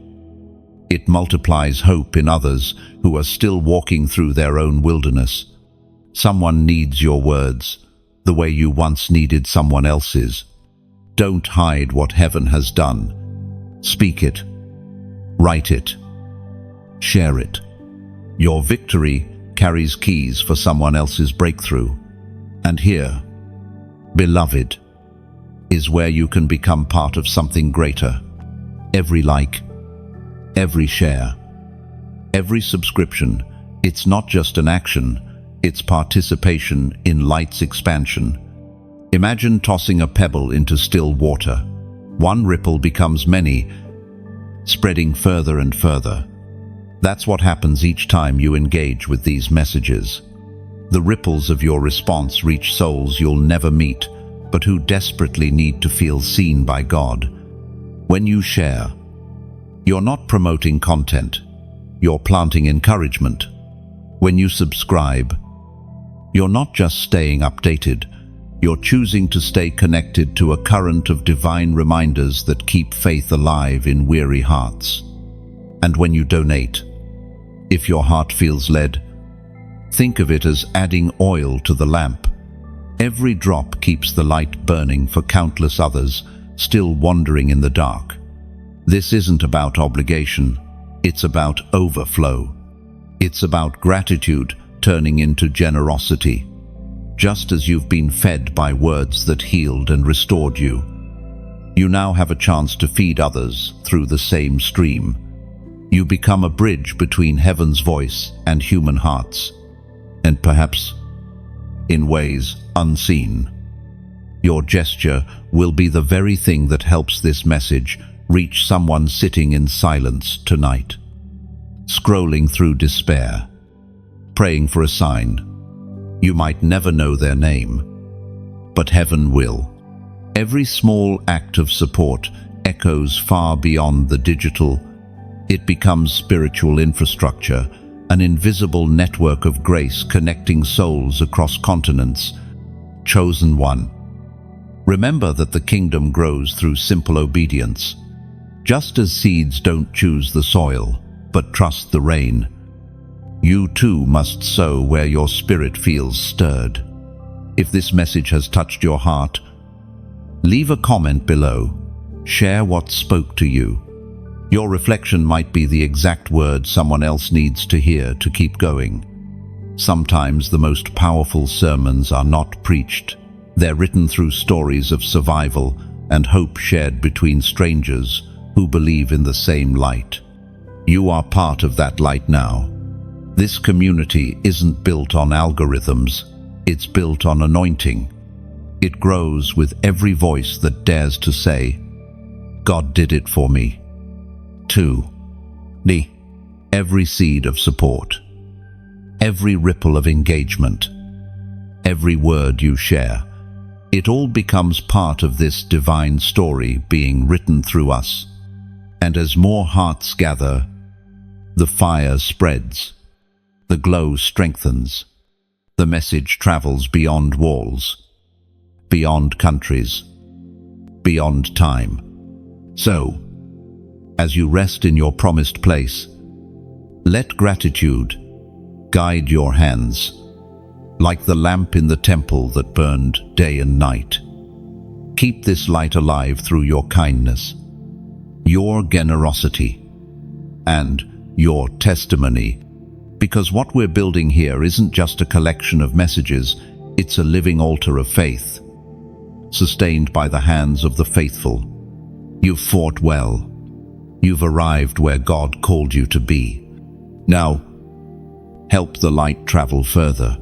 it multiplies hope in others who are still walking through their own wilderness. Someone needs your words, the way you once needed someone else's. Don't hide what heaven has done. Speak it. Write it. Share it. Your victory carries keys for someone else's breakthrough. And here, beloved, is where you can become part of something greater. Every like, every share, every subscription, it's not just an action, it's participation in light's expansion. Imagine tossing a pebble into still water. One ripple becomes many, spreading further and further. That's what happens each time you engage with these messages. The ripples of your response reach souls you'll never meet, but who desperately need to feel seen by God. When you share, you're not promoting content, you're planting encouragement. When you subscribe, you're not just staying updated, you're choosing to stay connected to a current of divine reminders that keep faith alive in weary hearts. And when you donate, if your heart feels led, think of it as adding oil to the lamp. Every drop keeps the light burning for countless others still wandering in the dark. This isn't about obligation, it's about overflow. It's about gratitude turning into generosity, Just as you've been fed by words that healed and restored you, you now have a chance to feed others through the same stream. You become a bridge between heaven's voice and human hearts, and perhaps, in ways unseen, your gesture will be the very thing that helps this message reach someone sitting in silence tonight, scrolling through despair, praying for a sign. You might never know their name, but heaven will. Every small act of support echoes far beyond the digital. It becomes spiritual infrastructure, an invisible network of grace connecting souls across continents. Chosen one. Remember that the kingdom grows through simple obedience. Just as seeds don't choose the soil, but trust the rain, you too must sow where your spirit feels stirred. If this message has touched your heart, leave a comment below. Share what spoke to you. Your reflection might be the exact word someone else needs to hear to keep going. Sometimes the most powerful sermons are not preached. They're written through stories of survival and hope shared between strangers who believe in the same light. You are part of that light now. This community isn't built on algorithms. It's built on anointing. It grows with every voice that dares to say, God did it for me. 2. Every seed of support, every ripple of engagement, every word you share, it all becomes part of this divine story being written through us. And as more hearts gather, the fire spreads, the glow strengthens, the message travels beyond walls, beyond countries, beyond time. So, as you rest in your promised place, let gratitude guide your hands, like the lamp in the temple that burned day and night. Keep this light alive through your kindness, your generosity, and your testimony, because what we're building here isn't just a collection of messages, it's a living altar of faith, sustained by the hands of the faithful. You've fought well. You've arrived where God called you to be. Now, help the light travel further,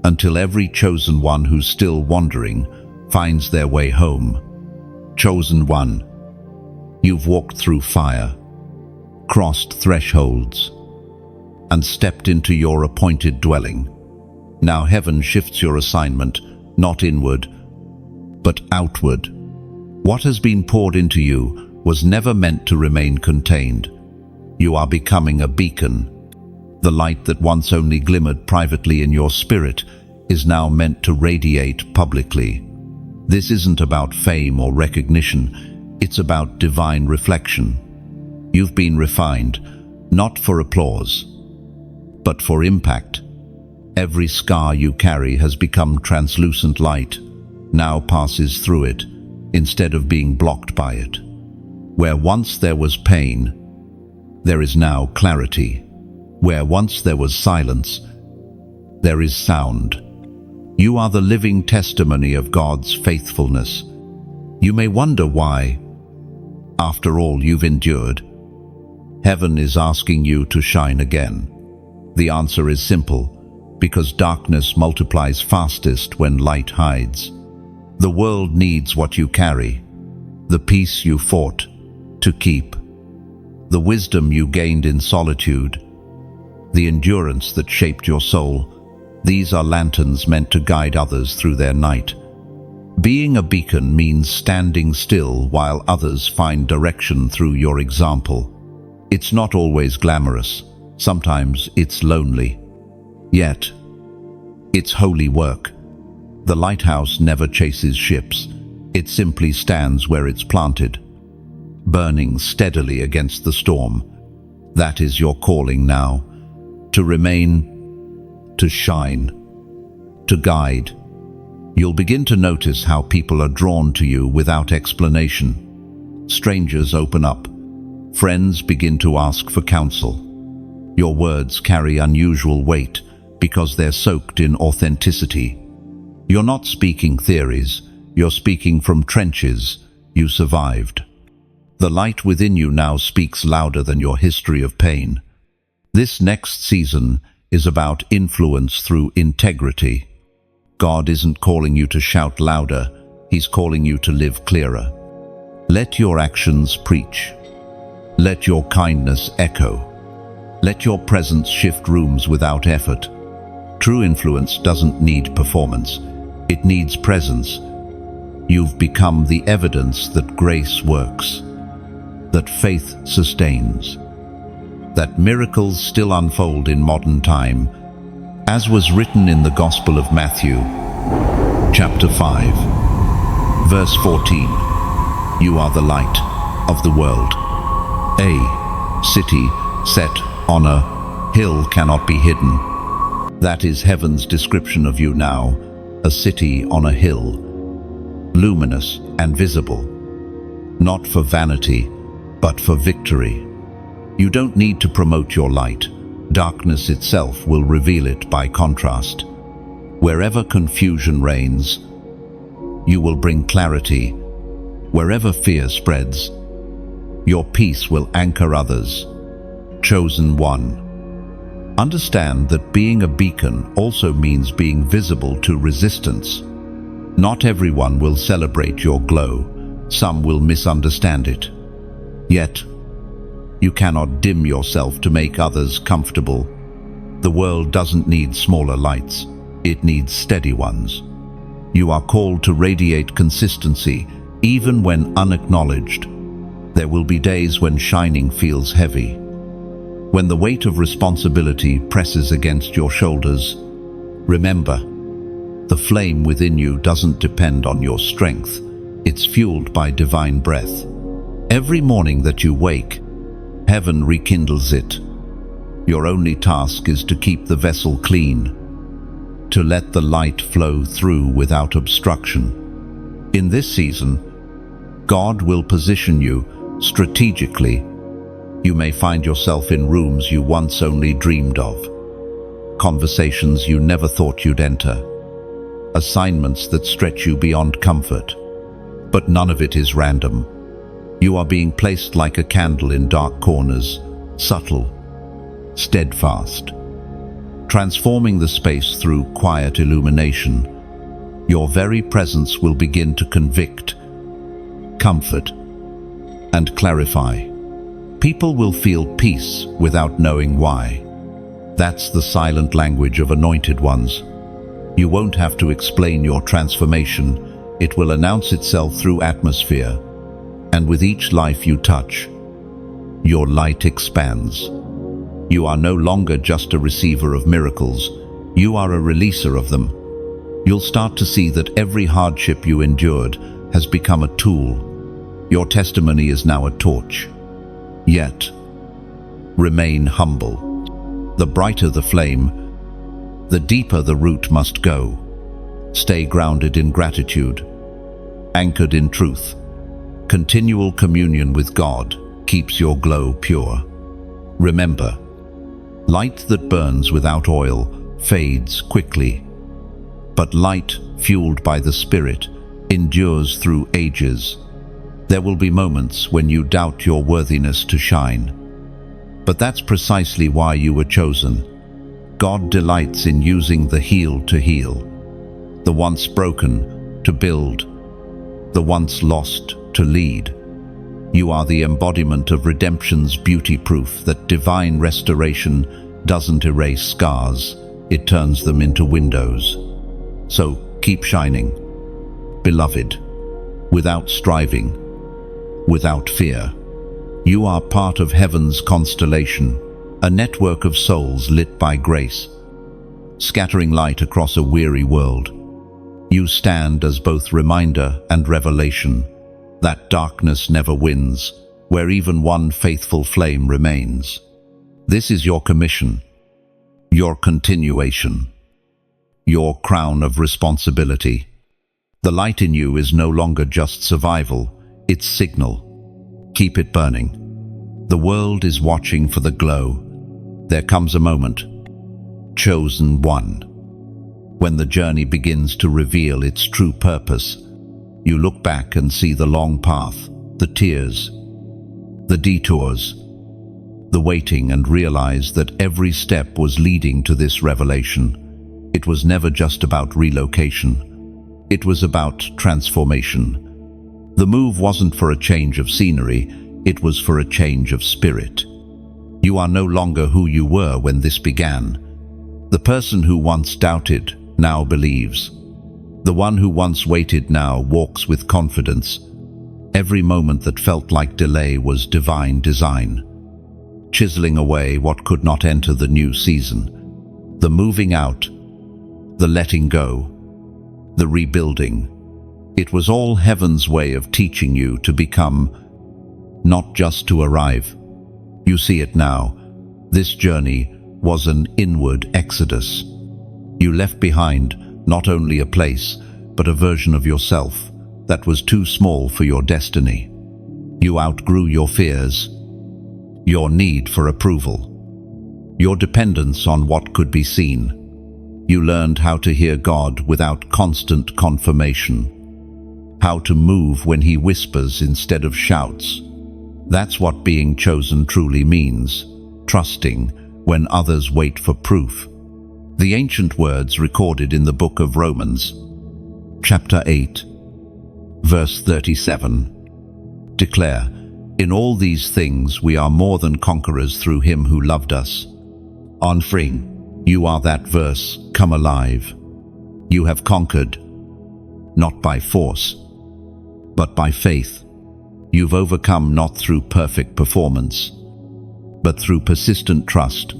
until every chosen one who's still wandering finds their way home. Chosen one, you've walked through fire, crossed thresholds, and stepped into your appointed dwelling. Now heaven shifts your assignment, not inward, but outward. What has been poured into you was never meant to remain contained. You are becoming a beacon. The light that once only glimmered privately in your spirit is now meant to radiate publicly. This isn't about fame or recognition, it's about divine reflection. You've been refined, not for applause, but for impact. Every scar you carry has become translucent light, now passes through it, instead of being blocked by it. Where once there was pain, there is now clarity. Where once there was silence, there is sound. You are the living testimony of God's faithfulness. You may wonder why, after all you've endured, heaven is asking you to shine again. The answer is simple, because darkness multiplies fastest when light hides. The world needs what you carry, the peace you fought to keep, the wisdom you gained in solitude, the endurance that shaped your soul. These are lanterns meant to guide others through their night. Being a beacon means standing still while others find direction through your example. It's not always glamorous. Sometimes it's lonely. Yet, it's holy work. The lighthouse never chases ships. It simply stands where it's planted, burning steadily against the storm. That is your calling now. To remain, to shine, to guide. You'll begin to notice how people are drawn to you without explanation. Strangers open up. Friends begin to ask for counsel. Your words carry unusual weight because they're soaked in authenticity. You're not speaking theories, you're speaking from trenches you survived. The light within you now speaks louder than your history of pain. This next season is about influence through integrity. God isn't calling you to shout louder, He's calling you to live clearer. Let your actions preach. Let your kindness echo. Let your presence shift rooms without effort. True influence doesn't need performance, it needs presence. You've become the evidence that grace works, that faith sustains, that miracles still unfold in modern time, as was written in the Gospel of Matthew, chapter 5, verse 14. You are the light of the world. A city set on a hill cannot be hidden. That is heaven's description of you now, a city on a hill, luminous and visible, not for vanity, but for victory. You don't need to promote your light. Darkness itself will reveal it by contrast. Wherever confusion reigns, you will bring clarity. Wherever fear spreads, your peace will anchor others. Chosen one. Understand that being a beacon also means being visible to resistance. Not everyone will celebrate your glow. Some will misunderstand it. Yet, you cannot dim yourself to make others comfortable. The world doesn't need smaller lights. It needs steady ones. You are called to radiate consistency, even when unacknowledged. There will be days when shining feels heavy. When the weight of responsibility presses against your shoulders, remember, the flame within you doesn't depend on your strength. It's fueled by divine breath. Every morning that you wake, heaven rekindles it. Your only task is to keep the vessel clean, to let the light flow through without obstruction. In this season, God will position you strategically. You may find yourself in rooms you once only dreamed of, conversations you never thought you'd enter, assignments that stretch you beyond comfort. But none of it is random. You are being placed like a candle in dark corners, subtle, steadfast, transforming the space through quiet illumination. Your very presence will begin to convict, comfort, and clarify. People will feel peace without knowing why. That's the silent language of anointed ones. You won't have to explain your transformation. It will announce itself through atmosphere. And with each life you touch, your light expands. You are no longer just a receiver of miracles. You are a releaser of them. You'll start to see that every hardship you endured has become a tool. Your testimony is now a torch. Yet, remain humble. The brighter the flame, the deeper the root must go. Stay grounded in gratitude, anchored in truth. Continual communion with God keeps your glow pure. Remember, light that burns without oil fades quickly, but light fueled by the Spirit endures through ages. There will be moments when you doubt your worthiness to shine. But that's precisely why you were chosen. God delights in using the healed to heal, the once broken to build, the once lost to lead. You are the embodiment of redemption's beauty, proof that divine restoration doesn't erase scars, it turns them into windows. So keep shining, beloved, without striving, without fear. You are part of heaven's constellation, a network of souls lit by grace, scattering light across a weary world. You stand as both reminder and revelation that darkness never wins, where even one faithful flame remains. This is your commission, your continuation, your crown of responsibility. The light in you is no longer just survival, it's signal. Keep it burning. The world is watching for the glow. There comes a moment, chosen one, When the journey begins to reveal its true purpose, you look back and see the long path, the tears, the detours, the waiting, and realize that every step was leading to this revelation. It was never just about relocation. It was about transformation. The move wasn't for a change of scenery, it was for a change of spirit. You are no longer who you were when this began. The person who once doubted now believes. The one who once waited now walks with confidence. Every moment that felt like delay was divine design, chiseling away what could not enter the new season. The moving out, the letting go, the rebuilding. It was all heaven's way of teaching you to become, not just to arrive. You see it now. This journey was an inward exodus. You left behind not only a place, but a version of yourself that was too small for your destiny. You outgrew your fears, your need for approval, your dependence on what could be seen. You learned how to hear God without constant confirmation, how to move when He whispers instead of shouts. That's what being chosen truly means, trusting when others wait for proof. The ancient words recorded in the book of Romans, chapter 8, verse 37, declare, "In all these things we are more than conquerors through Him who loved us." On spring, you are that verse come alive. You have conquered, not by force, but by faith. You've overcome not through perfect performance, but through persistent trust.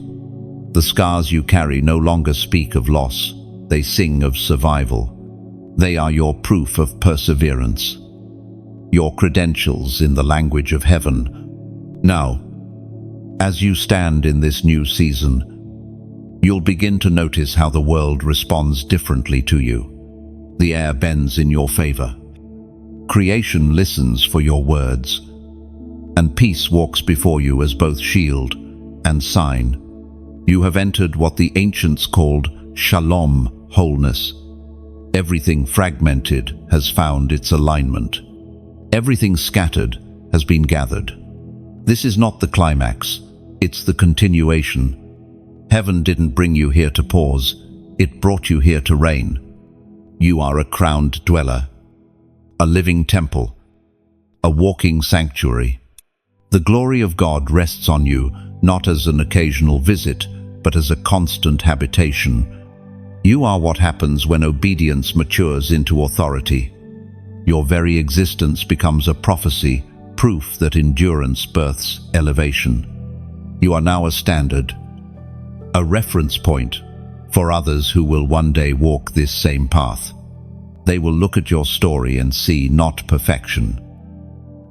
The scars you carry no longer speak of loss, they sing of survival. They are your proof of perseverance, your credentials in the language of heaven. Now, as you stand in this new season, you'll begin to notice how the world responds differently to you. The air bends in your favor. Creation listens for your words, and peace walks before you as both shield and sign. You have entered what the ancients called shalom, wholeness. Everything fragmented has found its alignment. Everything scattered has been gathered. This is not the climax, it's the continuation. Heaven didn't bring you here to pause, it brought you here to reign. You are a crowned dweller, a living temple, a walking sanctuary. The glory of God rests on you, not as an occasional visit, but as a constant habitation. You are what happens when obedience matures into authority. Your very existence becomes a prophecy, proof that endurance births elevation. You are now a standard, a reference point for others who will one day walk this same path. They will look at your story and see not perfection,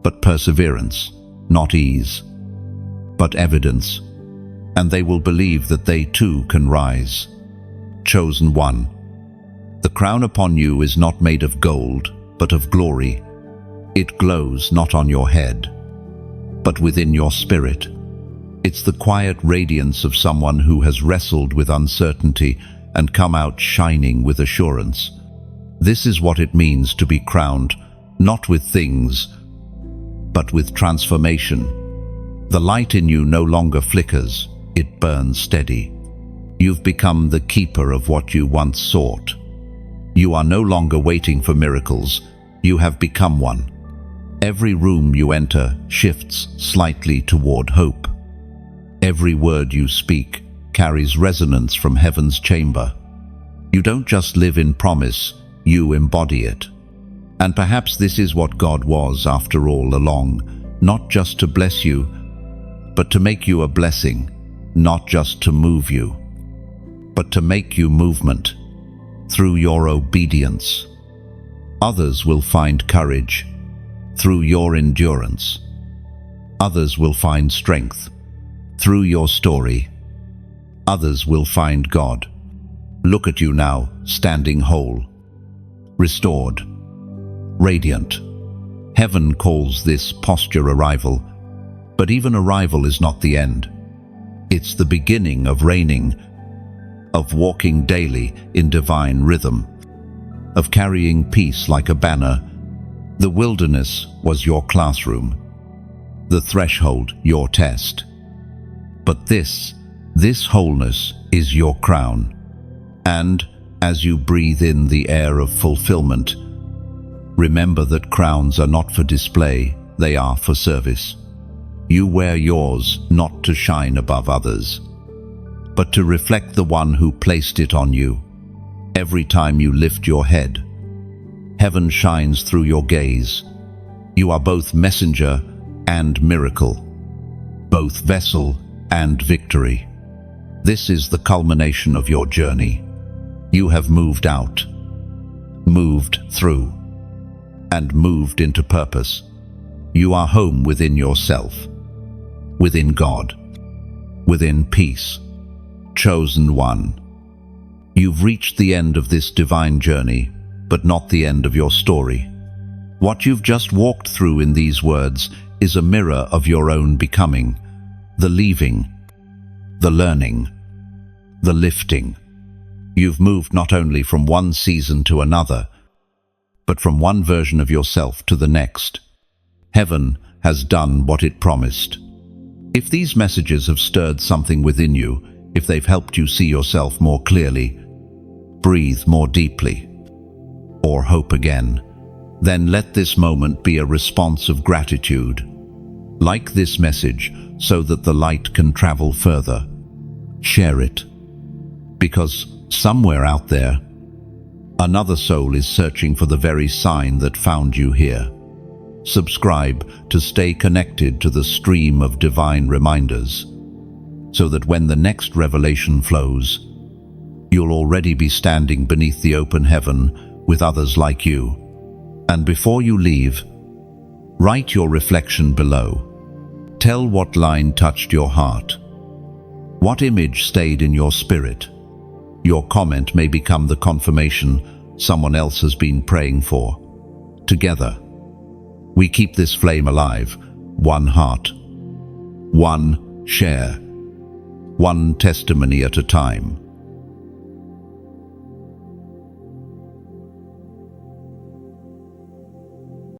but perseverance, not ease, but evidence. And they will believe that they too can rise. Chosen one. The crown upon you is not made of gold, but of glory. It glows not on your head, but within your spirit. It's the quiet radiance of someone who has wrestled with uncertainty and come out shining with assurance. This is what it means to be crowned, not with things, but with transformation. The light in you no longer flickers, it burns steady. You've become the keeper of what you once sought. You are no longer waiting for miracles, you have become one. Every room you enter shifts slightly toward hope. Every word you speak carries resonance from heaven's chamber. You don't just live in promise, you embody it. And perhaps this is what God was after all along, not just to bless you, but to make you a blessing, not just to move you, but to make you movement through your obedience. Others will find courage through your endurance. Others will find strength through your story. Others will find God. Look at you now, standing whole, restored, radiant. Heaven calls this posture arrival, but even arrival is not the end. It's the beginning of reigning, of walking daily in divine rhythm, of carrying peace like a banner. The wilderness was your classroom, the threshold your test. But this wholeness is your crown. And as you breathe in the air of fulfillment, remember that crowns are not for display, they are for service. You wear yours not to shine above others, but to reflect the one who placed it on you. Every time you lift your head, heaven shines through your gaze. You are both messenger and miracle, both vessel and victory. This is the culmination of your journey. You have moved out, moved through, and moved into purpose. You are home within yourself, within God, within peace. Chosen one. You've reached the end of this divine journey, but not the end of your story. What you've just walked through in these words is a mirror of your own becoming, the leaving, the learning, the lifting. You've moved not only from one season to another, but from one version of yourself to the next. Heaven has done what it promised. If these messages have stirred something within you, if they've helped you see yourself more clearly, breathe more deeply, or hope again, then let this moment be a response of gratitude. Like this message so that the light can travel further. Share it, because somewhere out there, another soul is searching for the very sign that found you here. Subscribe to stay connected to the stream of divine reminders, so that when the next revelation flows, you'll already be standing beneath the open heaven with others like you. And before you leave, write your reflection below. Tell what line touched your heart. What image stayed in your spirit? Your comment may become the confirmation someone else has been praying for. Together, we keep this flame alive, one heart, one share, one testimony at a time.